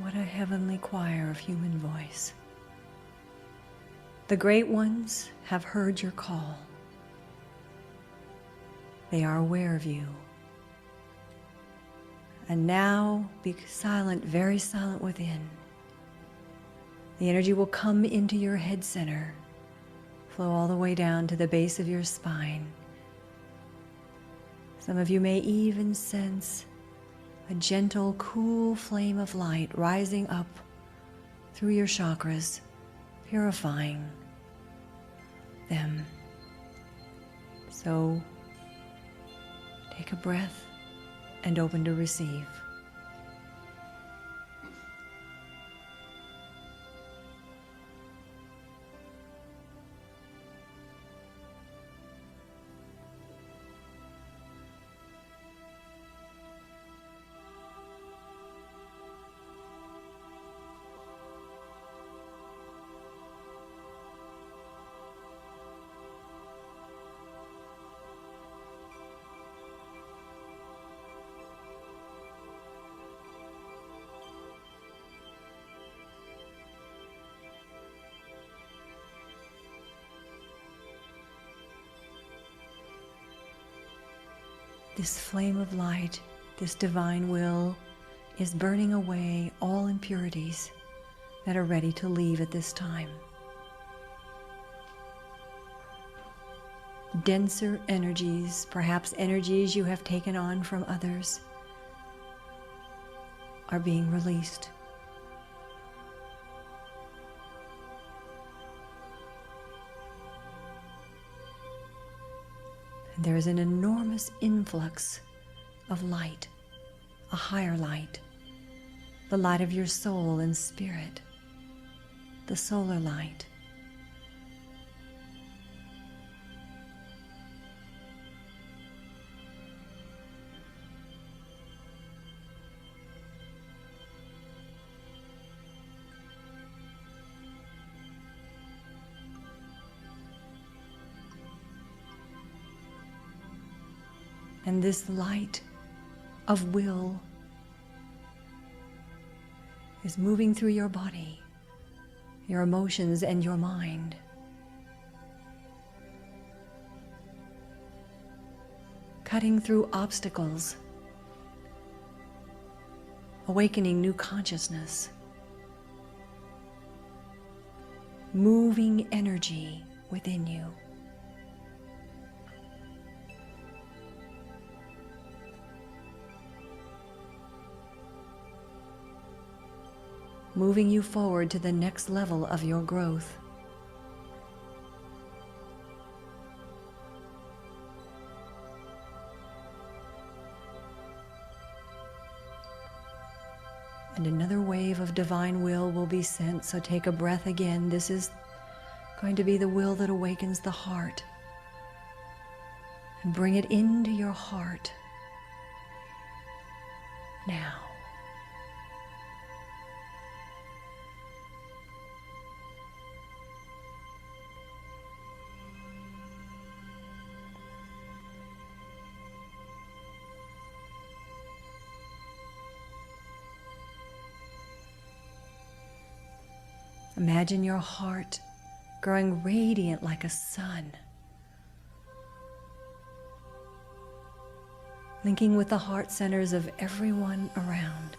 S3: What a heavenly choir of human voice. The great ones have heard your call. They are aware of you. And now be silent, very silent within. The energy will come into your head center, flow all the way down to the base of your spine. Some of you may even sense a gentle, cool flame of light rising up through your chakras, purifying them. So Take a breath and open to receive. This flame of light, this divine will, is burning away all impurities that are ready to leave at this time. Denser energies, perhaps energies you have taken on from others, are being released. There is an enormous influx of light, a higher light, the light of your soul and spirit, the solar light. And this light of will is moving through your body, your emotions, and your mind. Cutting through obstacles, awakening new consciousness, moving energy within you. Moving you forward to the next level of your growth. And another wave of divine will be sent, so take a breath again. This is going to be the will that awakens the heart. And bring it into your heart now. Imagine your heart growing radiant like a sun, linking with the heart centers of everyone around,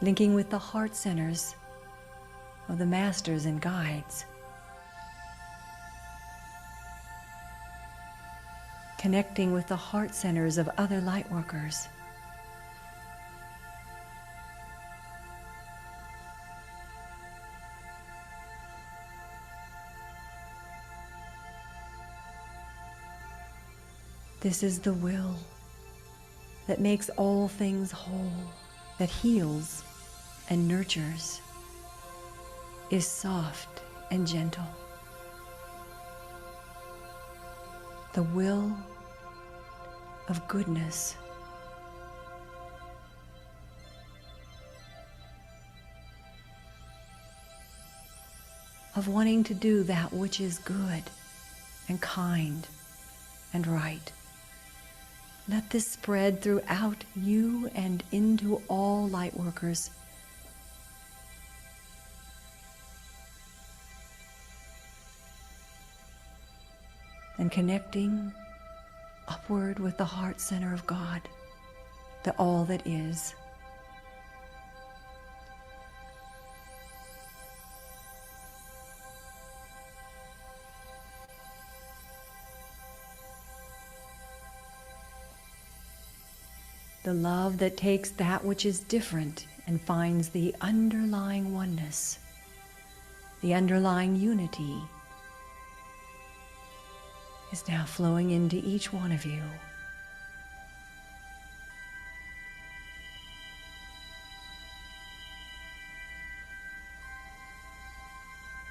S3: linking with the heart centers of the masters and guides, connecting with the heart centers of other light workers. This is the will that makes all things whole, that heals and nurtures, is soft and gentle. The will of goodness. Of wanting to do that which is good and kind and right. Let this spread throughout you and into all light workers. And connecting upward with the heart center of God, the all that is. The love that takes that which is different and finds the underlying oneness, the underlying unity, is now flowing into each one of you.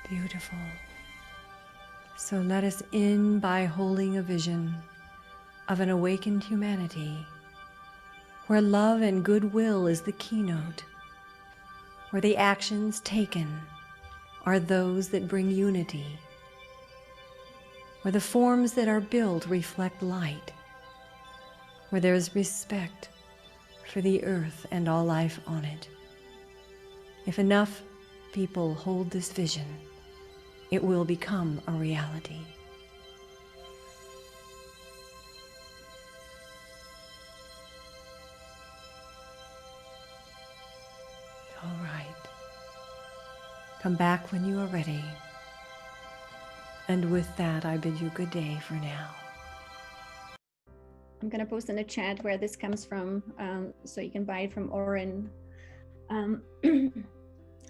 S3: Beautiful. So let us end by holding a vision of an awakened humanity where love and goodwill is the keynote, where the actions taken are those that bring unity, where the forms that are built reflect light, where there is respect for the earth and all life on it. If enough people hold this vision, it will become a reality. All right. Come back when you are ready. And with that, I bid you good day for now.
S1: I'm going to post in the chat where this comes from, so you can buy it from Oren.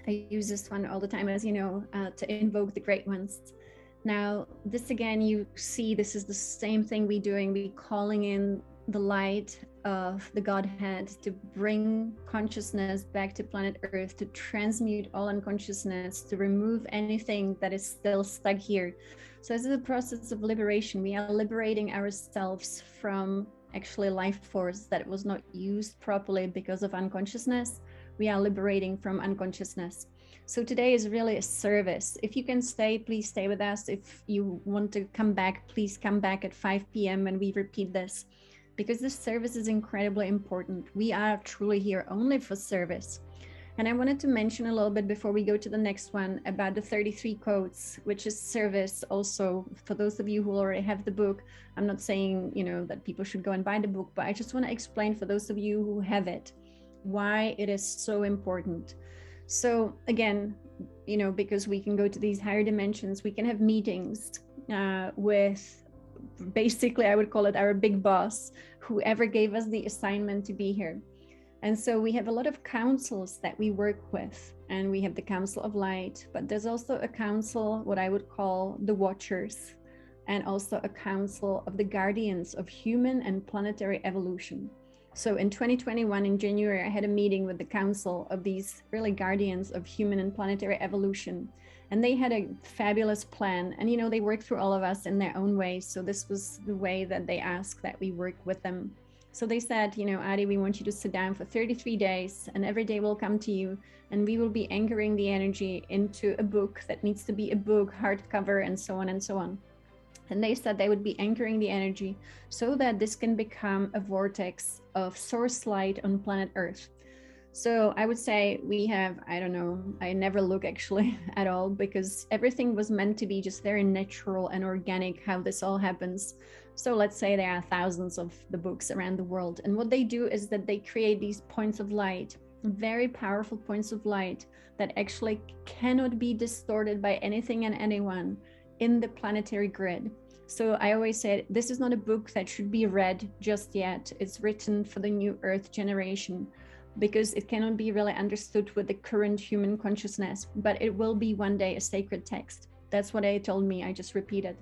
S1: I use this one all the time, as you know, to invoke the great ones. Now, this again, you see, this is the same thing we're doing. We're calling in the light of the Godhead to bring consciousness back to planet Earth, to transmute all unconsciousness, to remove anything that is still stuck here. So this is a process of liberation. We are liberating ourselves from actually life force that was not used properly because of unconsciousness. We are liberating from unconsciousness. So today is really a service. If you can stay, please stay with us. If you want to come back, please come back at 5 p.m. when we repeat this, because this service is incredibly important. We are truly here only for service. And I wanted to mention a little bit before we go to the next one about the 33 codes, which is service also for those of you who already have the book. I'm not saying, that people should go and buy the book, but I just want to explain for those of you who have it, why it is so important. So again, because we can go to these higher dimensions, we can have meetings with basically, I would call it our big boss, whoever gave us the assignment to be here. And so we have a lot of councils that we work with, and we have the Council of Light, but there's also a council, what I would call the Watchers, and also a council of the Guardians of Human and Planetary Evolution. So in 2021, in January, I had a meeting with the council of these really guardians of human and planetary evolution. And they had a fabulous plan. And, they worked through all of us in their own way. So this was the way that they asked that we work with them. So they said, Adi, we want you to sit down for 33 days and every day we'll come to you and we will be anchoring the energy into a book that needs to be a book, hardcover, and so on and so on. And they said they would be anchoring the energy so that this can become a vortex of source light on planet Earth. So I would say we have, I don't know, I never look actually at all, because everything was meant to be just very natural and organic, how this all happens. So let's say there are thousands of the books around the world. And what they do is that they create these points of light, very powerful points of light that actually cannot be distorted by anything and anyone in the planetary grid. So I always say this is not a book that should be read just yet. It's written for the new Earth generation, because it cannot be really understood with the current human consciousness, but it will be one day a sacred text. That's what they told me, I just repeated.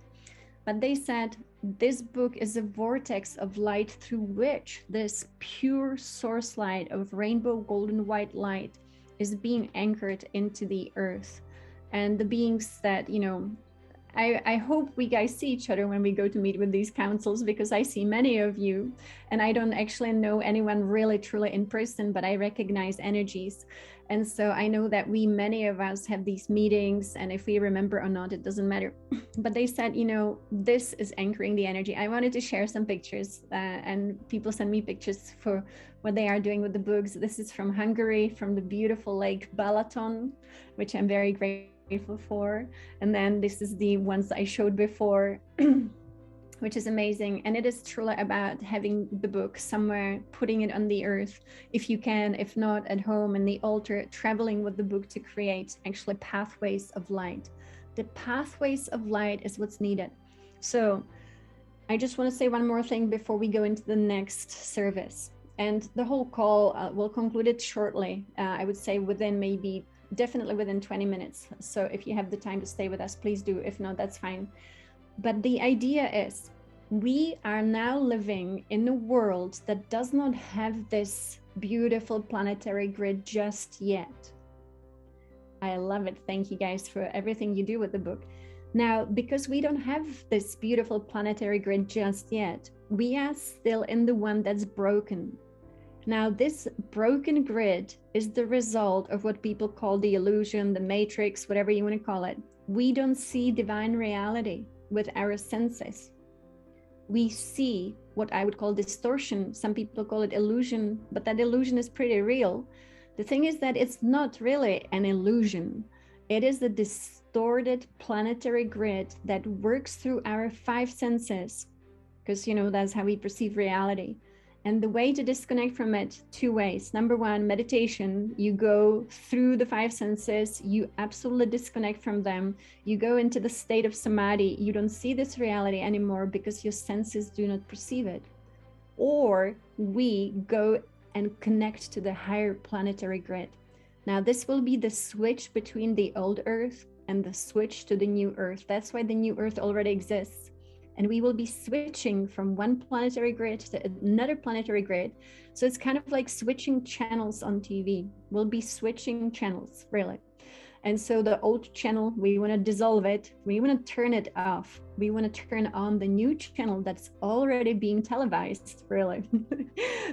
S1: But they said this book is a vortex of light through which this pure source light of rainbow golden white light is being anchored into the earth. And the beings that, I hope we guys see each other when we go to meet with these councils, because I see many of you and I don't actually know anyone really truly in person, but I recognize energies. And so I know that many of us have these meetings, and if we remember or not, it doesn't matter. But they said, this is anchoring the energy. I wanted to share some pictures and people send me pictures for what they are doing with the books. This is from Hungary, from the beautiful Lake Balaton, which I'm very grateful for. And then this is the ones I showed before, which is amazing. And it is truly about having the book somewhere, putting it on the earth, if you can, if not at home in the altar, traveling with the book to create actually pathways of light. The pathways of light is what's needed. So I just want to say one more thing before we go into the next service. And the whole call, we'll conclude it shortly. I would say definitely within 20 minutes. So if you have the time to stay with us, please do. If not, that's fine. But the idea is, we are now living in a world that does not have this beautiful planetary grid just yet. I love it. Thank you guys for everything you do with the book. Now, because we don't have this beautiful planetary grid just yet, we are still in the one that's broken. Now, this broken grid is the result of what people call the illusion, the matrix, whatever you want to call it. We don't see divine reality with our senses. We see what I would call distortion. Some people call it illusion, but that illusion is pretty real. The thing is that it's not really an illusion. It is the distorted planetary grid that works through our five senses, because, you know, that's how we perceive reality. And the way to disconnect from it, two ways. Number one, meditation. You go through the five senses, you absolutely disconnect from them. You go into the state of samadhi. You don't see this reality anymore because your senses do not perceive it. Or we go and connect to the higher planetary grid. Now, this will be the switch between the old Earth and the switch to the new Earth. That's why the new Earth already exists. And we will be switching from one planetary grid to another planetary grid. So it's kind of like switching channels on TV. We'll be switching channels, really. And so the old channel, we want to dissolve it. We want to turn it off. We want to turn on the new channel that's already being televised, really.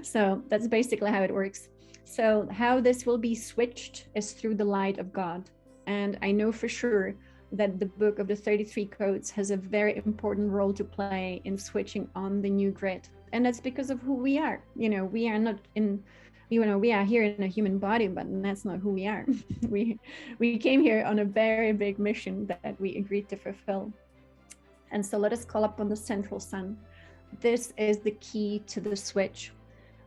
S1: So that's basically how it works. So how this will be switched is through the light of God. And I know for sure that the book of the 33 codes has a very important role to play in switching on the new grid. And that's because of who we are. You know, we are not in, you know, we are here in a human body, but that's not who we are. we came here on a very big mission that we agreed to fulfill. And so let us call upon the central sun. This is the key to the switch.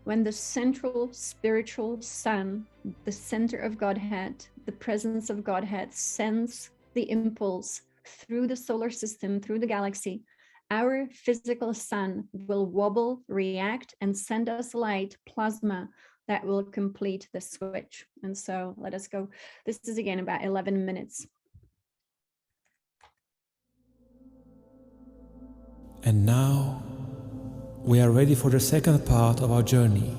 S1: When the central spiritual sun, the center of Godhead, the presence of Godhead, sends the impulse through the solar system, through the galaxy, our physical sun will wobble, react, and send us light, plasma, that will complete the switch. And so let us go. This is again about 11 minutes.
S4: And now we are ready for the second part of our journey,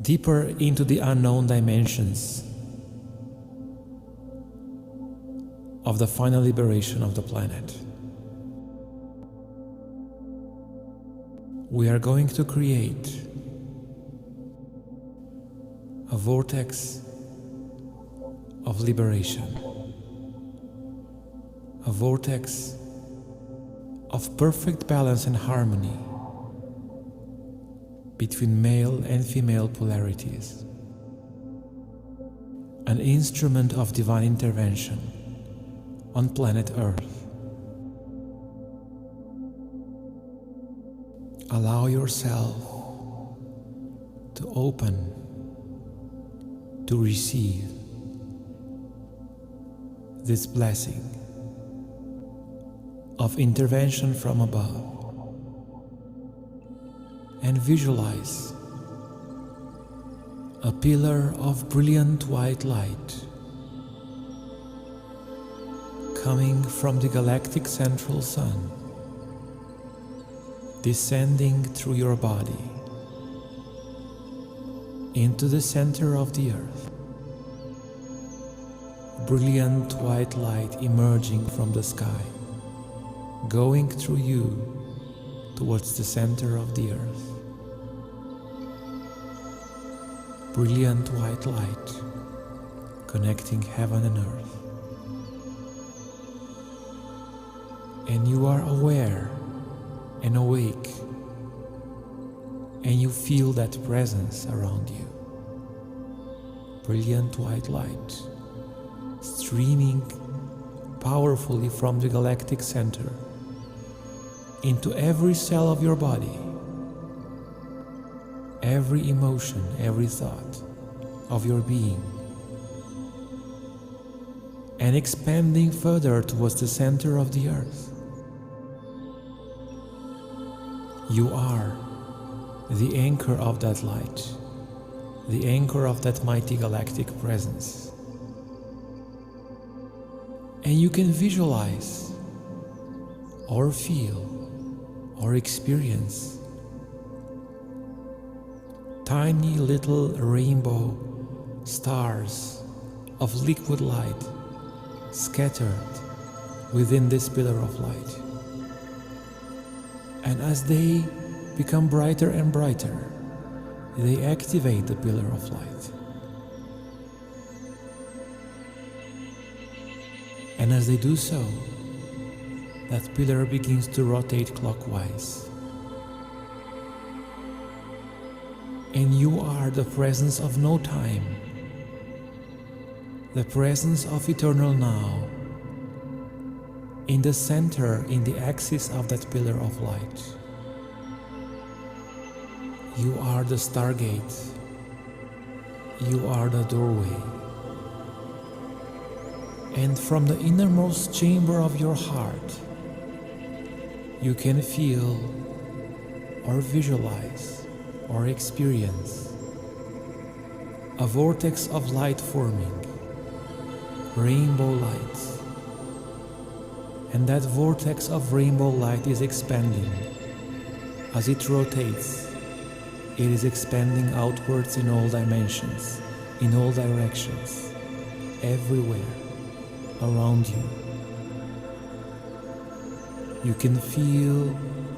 S4: deeper into the unknown dimensions of the final liberation of the planet. We are going to create a vortex of liberation, a vortex of perfect balance and harmony between male and female polarities, an instrument of divine intervention on planet Earth. Allow yourself to open, to receive this blessing of intervention from above, and visualize a pillar of brilliant white light coming from the galactic central sun, descending through your body into the center of the earth. Brilliant white light emerging from the sky, going through you towards the center of the earth. Brilliant white light connecting heaven and earth. And you are aware and awake, and you feel that presence around you. Brilliant white light streaming powerfully from the galactic center into every cell of your body, every emotion, every thought of your being, and expanding further towards the center of the earth. You are the anchor of that light, the anchor of that mighty galactic presence. And you can visualize or feel or experience tiny little rainbow stars of liquid light scattered within this pillar of light. And as they become brighter and brighter, they activate the pillar of light. And as they do so, that pillar begins to rotate clockwise. And you are the presence of no time, the presence of eternal now, in the center, in the axis of that pillar of light. You are the stargate. You are the doorway. And from the innermost chamber of your heart, you can feel or visualize or experience a vortex of light forming, rainbow light. And that vortex of rainbow light is expanding. As it rotates, it is expanding outwards in all dimensions, in all directions, everywhere around you. You can feel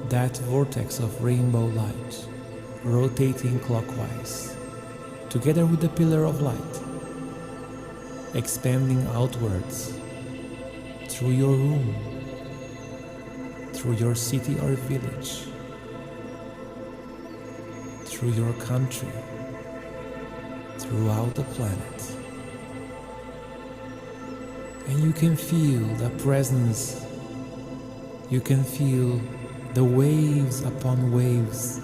S4: that vortex of rainbow light rotating clockwise, together with the pillar of light, expanding outwards through your room, through your city or village, through your country, throughout the planet. And you can feel the presence, you can feel the waves upon waves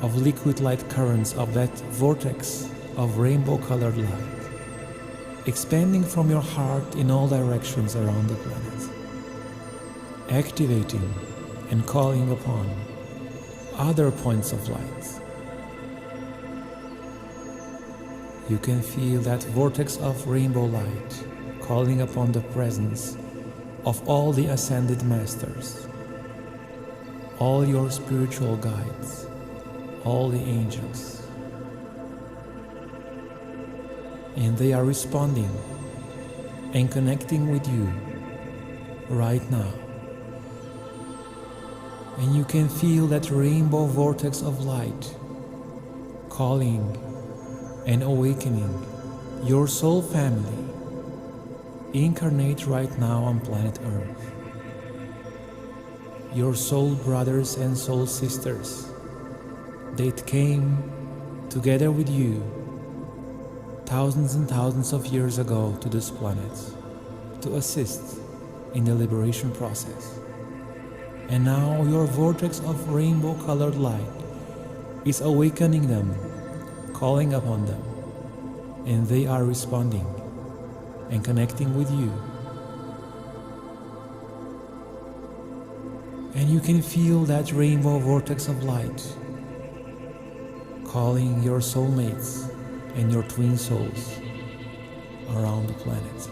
S4: of liquid light currents of that vortex of rainbow colored light, expanding from your heart in all directions around the planet, activating and calling upon other points of light. You can feel that vortex of rainbow light calling upon the presence of all the ascended masters, all your spiritual guides, all the angels. And they are responding and connecting with you right now. And you can feel that rainbow vortex of light calling and awakening your soul family incarnate right now on planet Earth. Your soul brothers and soul sisters that came together with you thousands and thousands of years ago to this planet to assist in the liberation process. And now your vortex of rainbow colored light is awakening them, calling upon them, and they are responding and connecting with you. And you can feel that rainbow vortex of light calling your soulmates and your twin souls around the planet.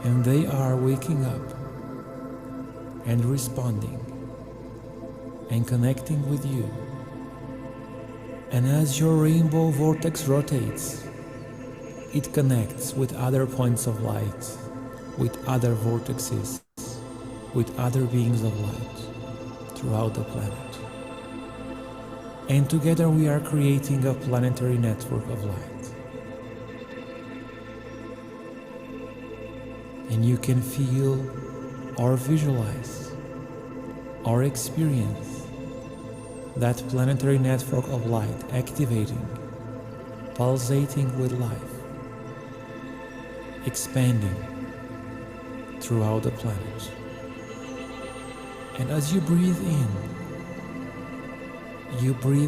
S4: And they are waking up and responding and connecting with you. And as your rainbow vortex rotates, it connects with other points of light, with other vortexes, with other beings of light throughout the planet. And together we are creating a planetary network of light. And you can feel or visualize or experience that planetary network of light activating, pulsating with life, expanding throughout the planet. And as you breathe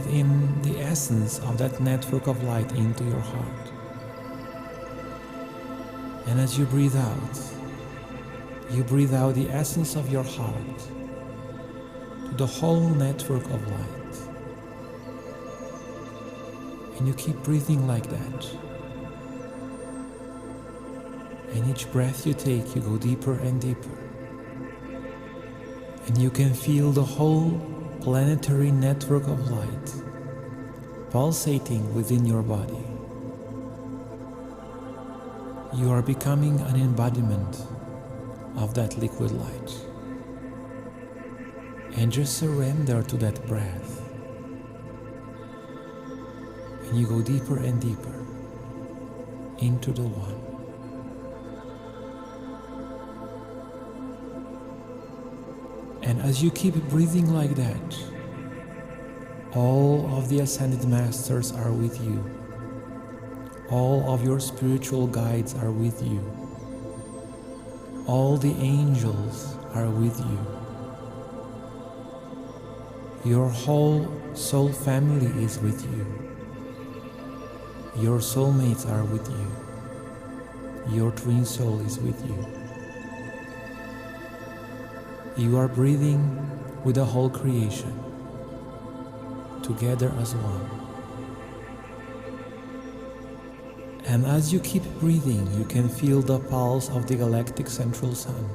S4: in the essence of that network of light into your heart. And as you breathe out the essence of your heart to the whole network of light. And you keep breathing like that. And each breath you take, you go deeper and deeper. And you can feel the whole planetary network of light pulsating within your body. You are becoming an embodiment of that liquid light. And just surrender to that breath. And you go deeper and deeper into the One. And as you keep breathing like that, all of the Ascended Masters are with you. All of your spiritual guides are with you. All the angels are with you. Your whole soul family is with you. Your soulmates are with you. Your twin soul is with you. You are breathing with the whole creation, together as one. And as you keep breathing, you can feel the pulse of the galactic central sun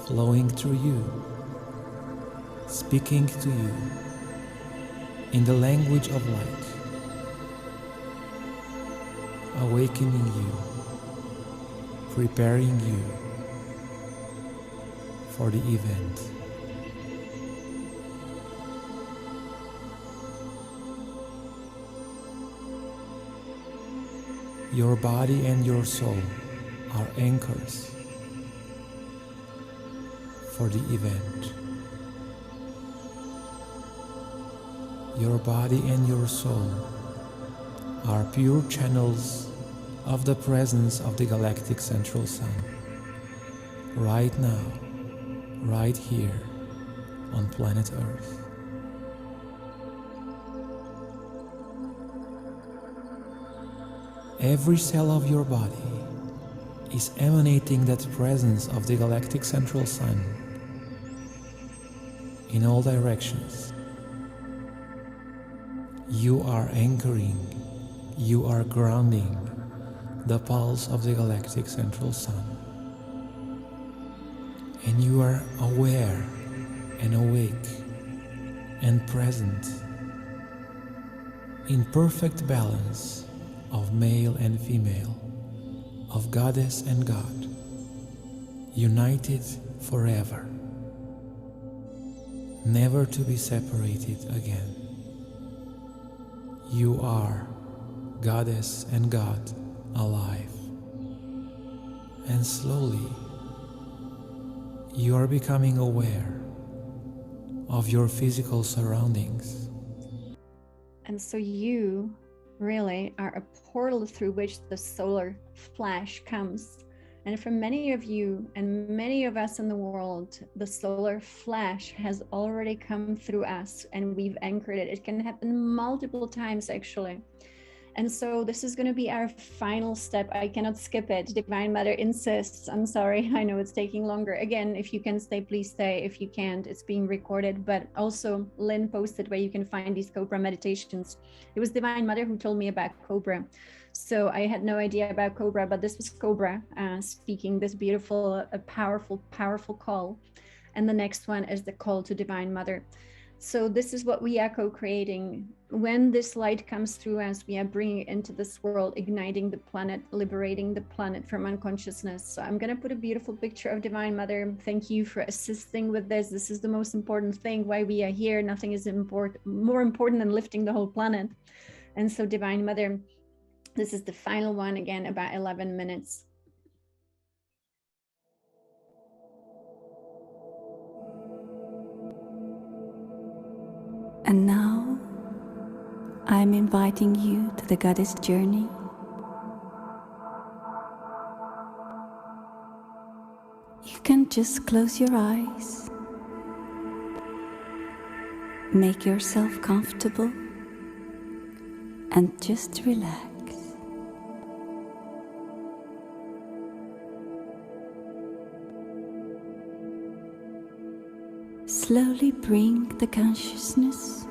S4: flowing through you, speaking to you in the language of light, awakening you, preparing you for the event. Your body and your soul are anchors for the event. Your body and your soul are pure channels of the presence of the galactic central sun, right now, right here on planet Earth. Every cell of your body is emanating that presence of the galactic central sun in all directions. You are anchoring, you are grounding the pulse of the galactic central sun. And you are aware and awake and present in perfect balance of male and female, of goddess and god, united forever, never to be separated again. You are goddess and god alive. And slowly, you are becoming aware of your physical surroundings.
S1: And so you really are a portal through which the solar flash comes. And for many of you and many of us in the world, the solar flash has already come through us and we've anchored it. It can happen multiple times actually. And so this is going to be our final step. I cannot skip it. Divine Mother insists. I'm sorry. I know it's taking longer. Again, if you can stay, please stay. If you can't, it's being recorded. But also Lynn posted where you can find these Cobra meditations. It was Divine Mother who told me about Cobra. So I had no idea about Cobra, but this was Cobra speaking this beautiful, powerful call. And the next one is the call to Divine Mother. So this is what we are co-creating. When this light comes through us, we are bringing it into this world, igniting the planet, liberating the planet from unconsciousness. So I'm going to put a beautiful picture of Divine Mother. Thank you for assisting with this. This is the most important thing, why we are here. Nothing is more important than lifting the whole planet. And so Divine Mother, this is the final one, again, about 11 minutes.
S5: And now, I'm inviting you to the Goddess journey. You can just close your eyes, make yourself comfortable, and just relax. Slowly bring the consciousness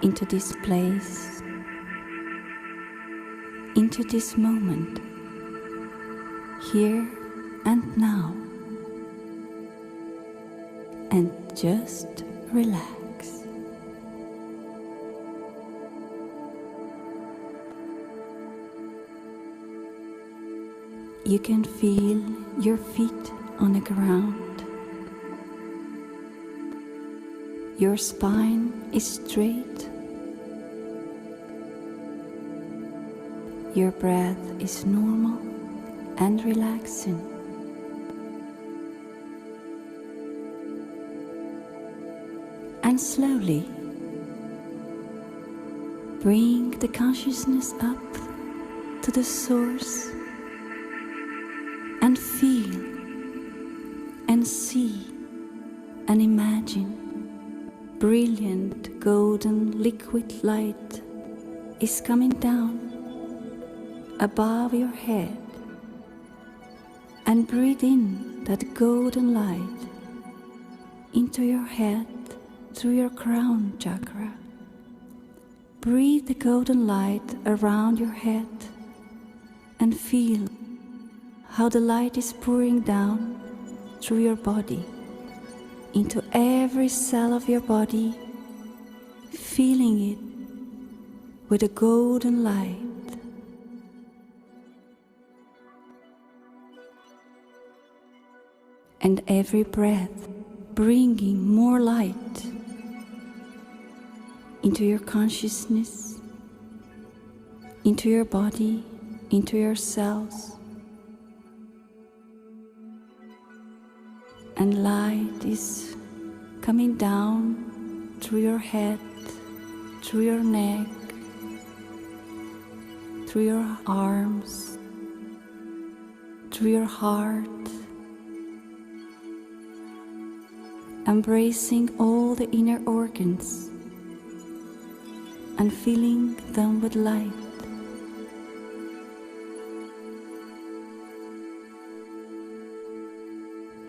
S5: into this place, into this moment, here and now, and just relax. You can feel your feet on the ground. Your spine is straight. Your breath is normal and relaxing. And slowly bring the consciousness up to the source and feel and see and imagine brilliant golden liquid light is coming down above your head, and breathe in that golden light into your head through your crown chakra. Breathe the golden light around your head and feel how the light is pouring down through your body into every cell of your body, filling it with a golden light. And every breath bringing more light into your consciousness, into your body, into your cells. And light is coming down through your head, through your neck, through your arms, through your heart, embracing all the inner organs and filling them with light.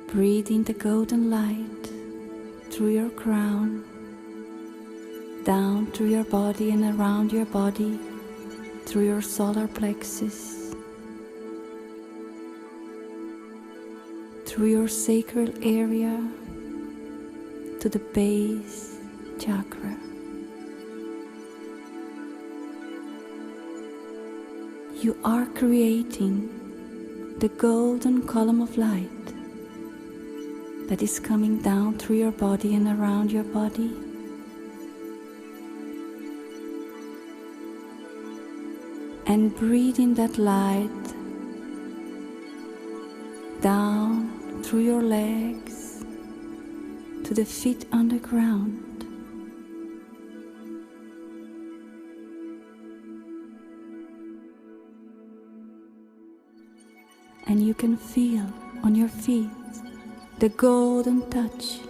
S5: Breathe in the golden light through your crown, down through your body and around your body, through your solar plexus, through your sacral area to the base chakra. You are creating the golden column of light that is coming down through your body and around your body. And breathe in that light down through your legs to the feet on the ground. And you can feel on your feet the golden touch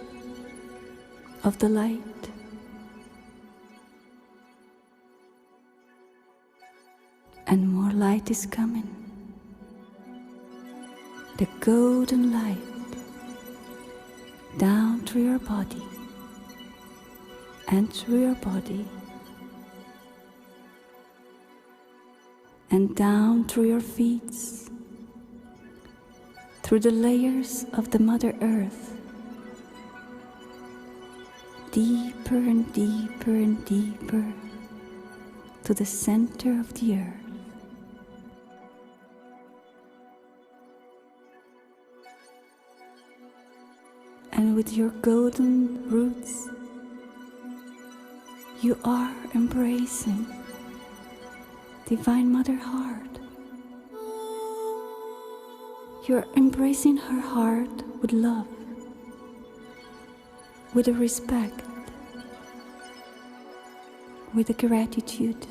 S5: of the light. And more light is coming. The golden light down through your body and through your body and down through your feet, through the layers of the Mother Earth, deeper and deeper and deeper to the center of the earth. And with your golden roots, you are embracing Divine Mother Heart. You're embracing her heart with love, with a respect, with a gratitude.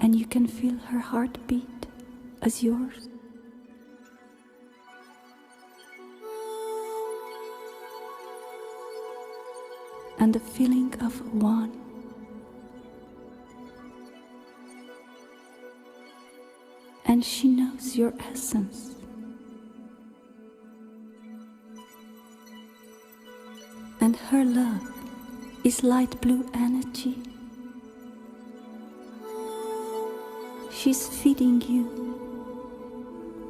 S5: And you can feel her heartbeat as yours. And the feeling of one. And she knows your essence. And her love is light blue energy. She's feeding you.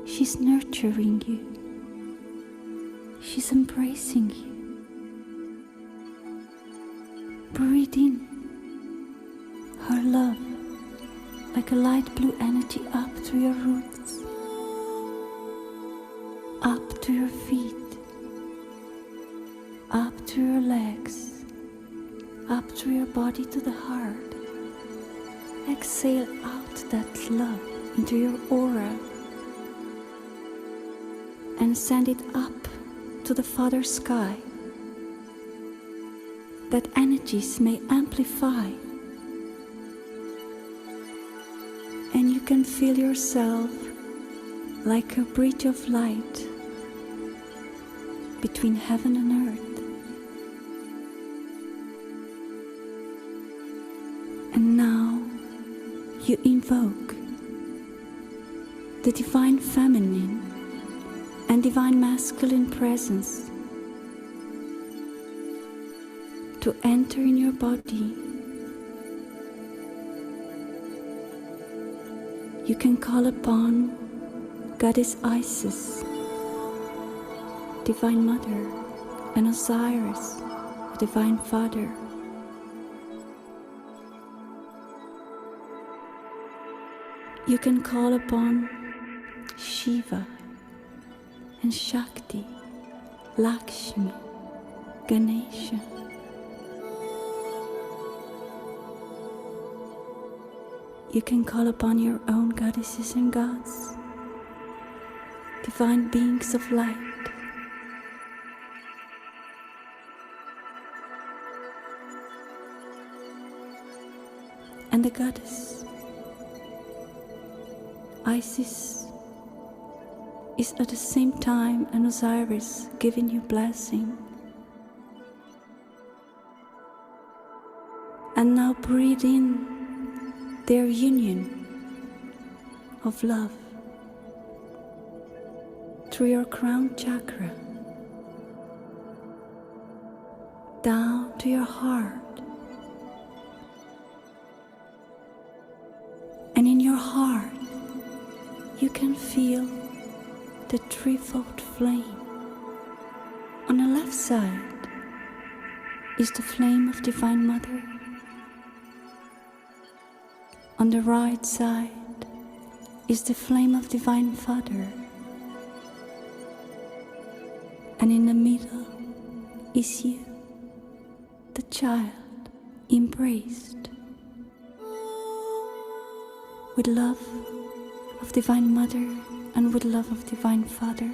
S5: She's nurturing you. She's embracing you. Breathe in her love like a light blue energy up through your roots, up to your feet, up to your legs, up through your body to the heart. Exhale out that love into your aura and send it up to the Father Sky, that energies may amplify, and you can feel yourself like a bridge of light between heaven and earth. And now you invoke the divine feminine and divine masculine presence to enter in your body. You can call upon Goddess Isis, Divine Mother, and Osiris, the Divine Father. You can call upon Shiva and Shakti, Lakshmi, Ganesha. You can call upon your own goddesses and gods, divine beings of light. And the goddess Isis is at the same time an Osiris giving you blessing. And now breathe in their union of love through your crown chakra, down to your heart. And in your heart, you can feel the threefold flame. On the left side is the flame of Divine Mother. On the right side is the flame of Divine Father. And in the middle is you, the child, embraced with love of Divine Mother and with love of Divine Father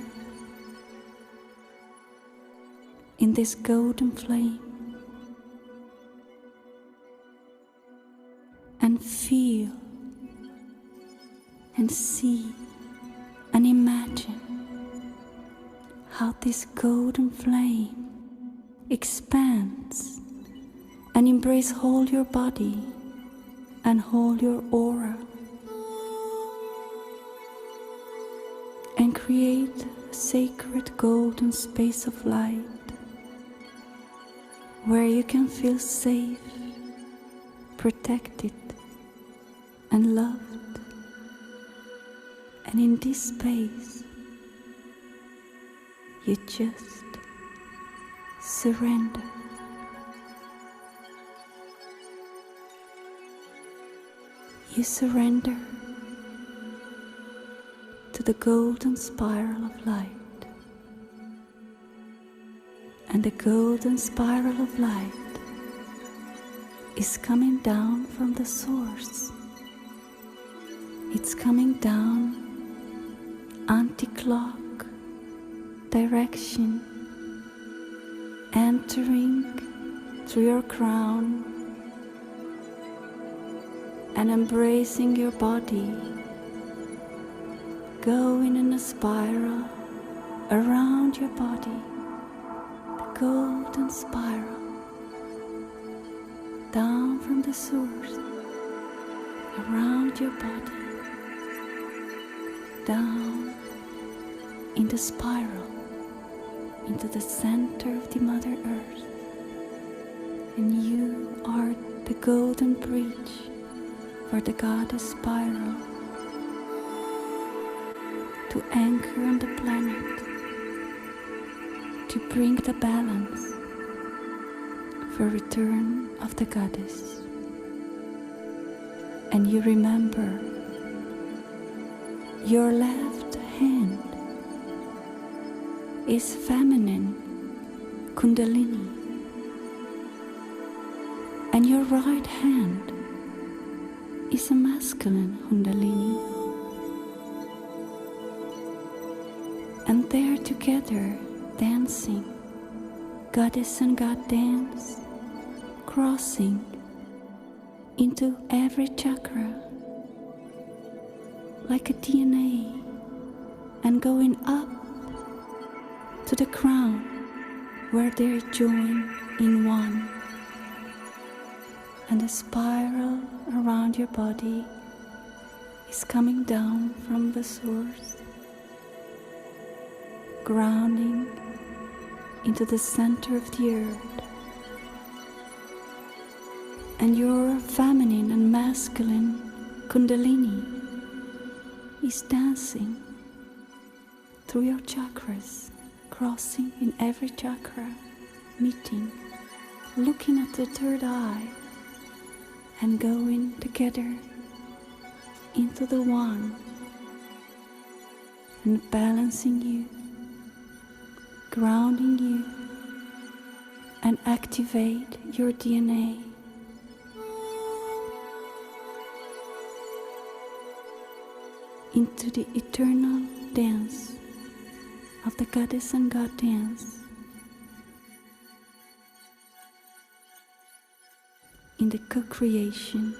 S5: in this golden flame. And feel and see and imagine how this golden flame expands and embraces whole your body and whole your aura, and create a sacred golden space of light where you can feel safe, protected and loved. And in this space you just surrender. You surrender to the golden spiral of light. And the golden spiral of light is coming down from the source. It's coming down anti-clock direction, entering through your crown and embracing your body, going in a spiral around your body, the golden spiral, down from the source, around your body, down in the spiral, into the center of the Mother Earth. And you are the golden bridge for the goddess spiral to anchor on the planet, to bring the balance for return of the goddess. And you remember your left hand is feminine Kundalini, and your right hand is a masculine Kundalini. And they're together dancing, goddess and god dance, crossing into every chakra like a DNA and going up to the crown where they're joined in one. And the spiral around your body is coming down from the source, grounding into the center of the earth. And your feminine and masculine Kundalini is dancing through your chakras, crossing in every chakra, meeting, looking at the third eye, and going together into the one, and balancing you, grounding you, and activate your DNA. Into the eternal dance of the goddess and god dance, in the co-creation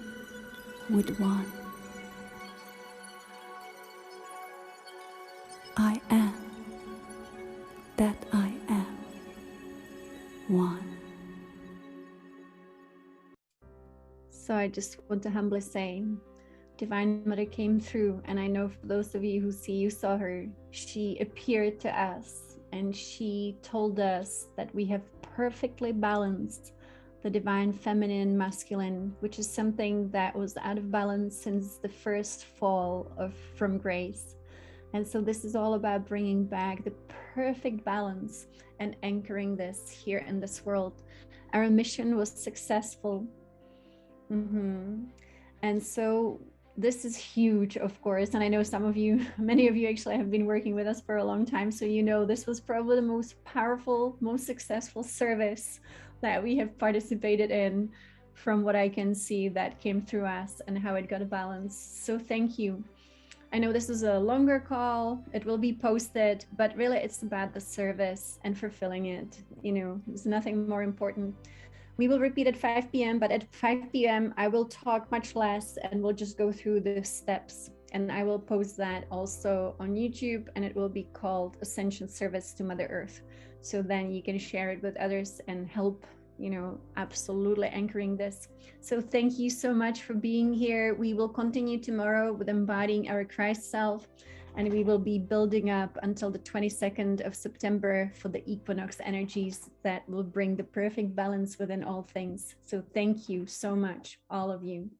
S5: with one. I am that I am one.
S1: So I just want to humbly say, Divine Mother came through, and I know for those of you who see, you saw her, she appeared to us and she told us that we have perfectly balanced the divine feminine masculine, which is something that was out of balance since the first fall from grace. And so this is all about bringing back the perfect balance and anchoring this here in this world. Our mission was successful. And so this is huge, of course, and I know some of you, many of you actually have been working with us for a long time, so you know this was probably the most powerful, most successful service that we have participated in, from what I can see that came through us and how it got a balance. So thank you. I know this is a longer call, it will be posted, but really it's about the service and fulfilling it. You know, there's nothing more important. We will repeat at 5 p.m., but at 5 p.m. I will talk much less and we'll just go through the steps, and I will post that also on YouTube, and it will be called Ascension Service to Mother Earth. So then you can share it with others and help, you know, absolutely anchoring this. So thank you so much for being here. We will continue tomorrow with embodying our Christ self, and we will be building up until the 22nd of September for the equinox energies that will bring the perfect balance within all things. So thank you so much, all of you.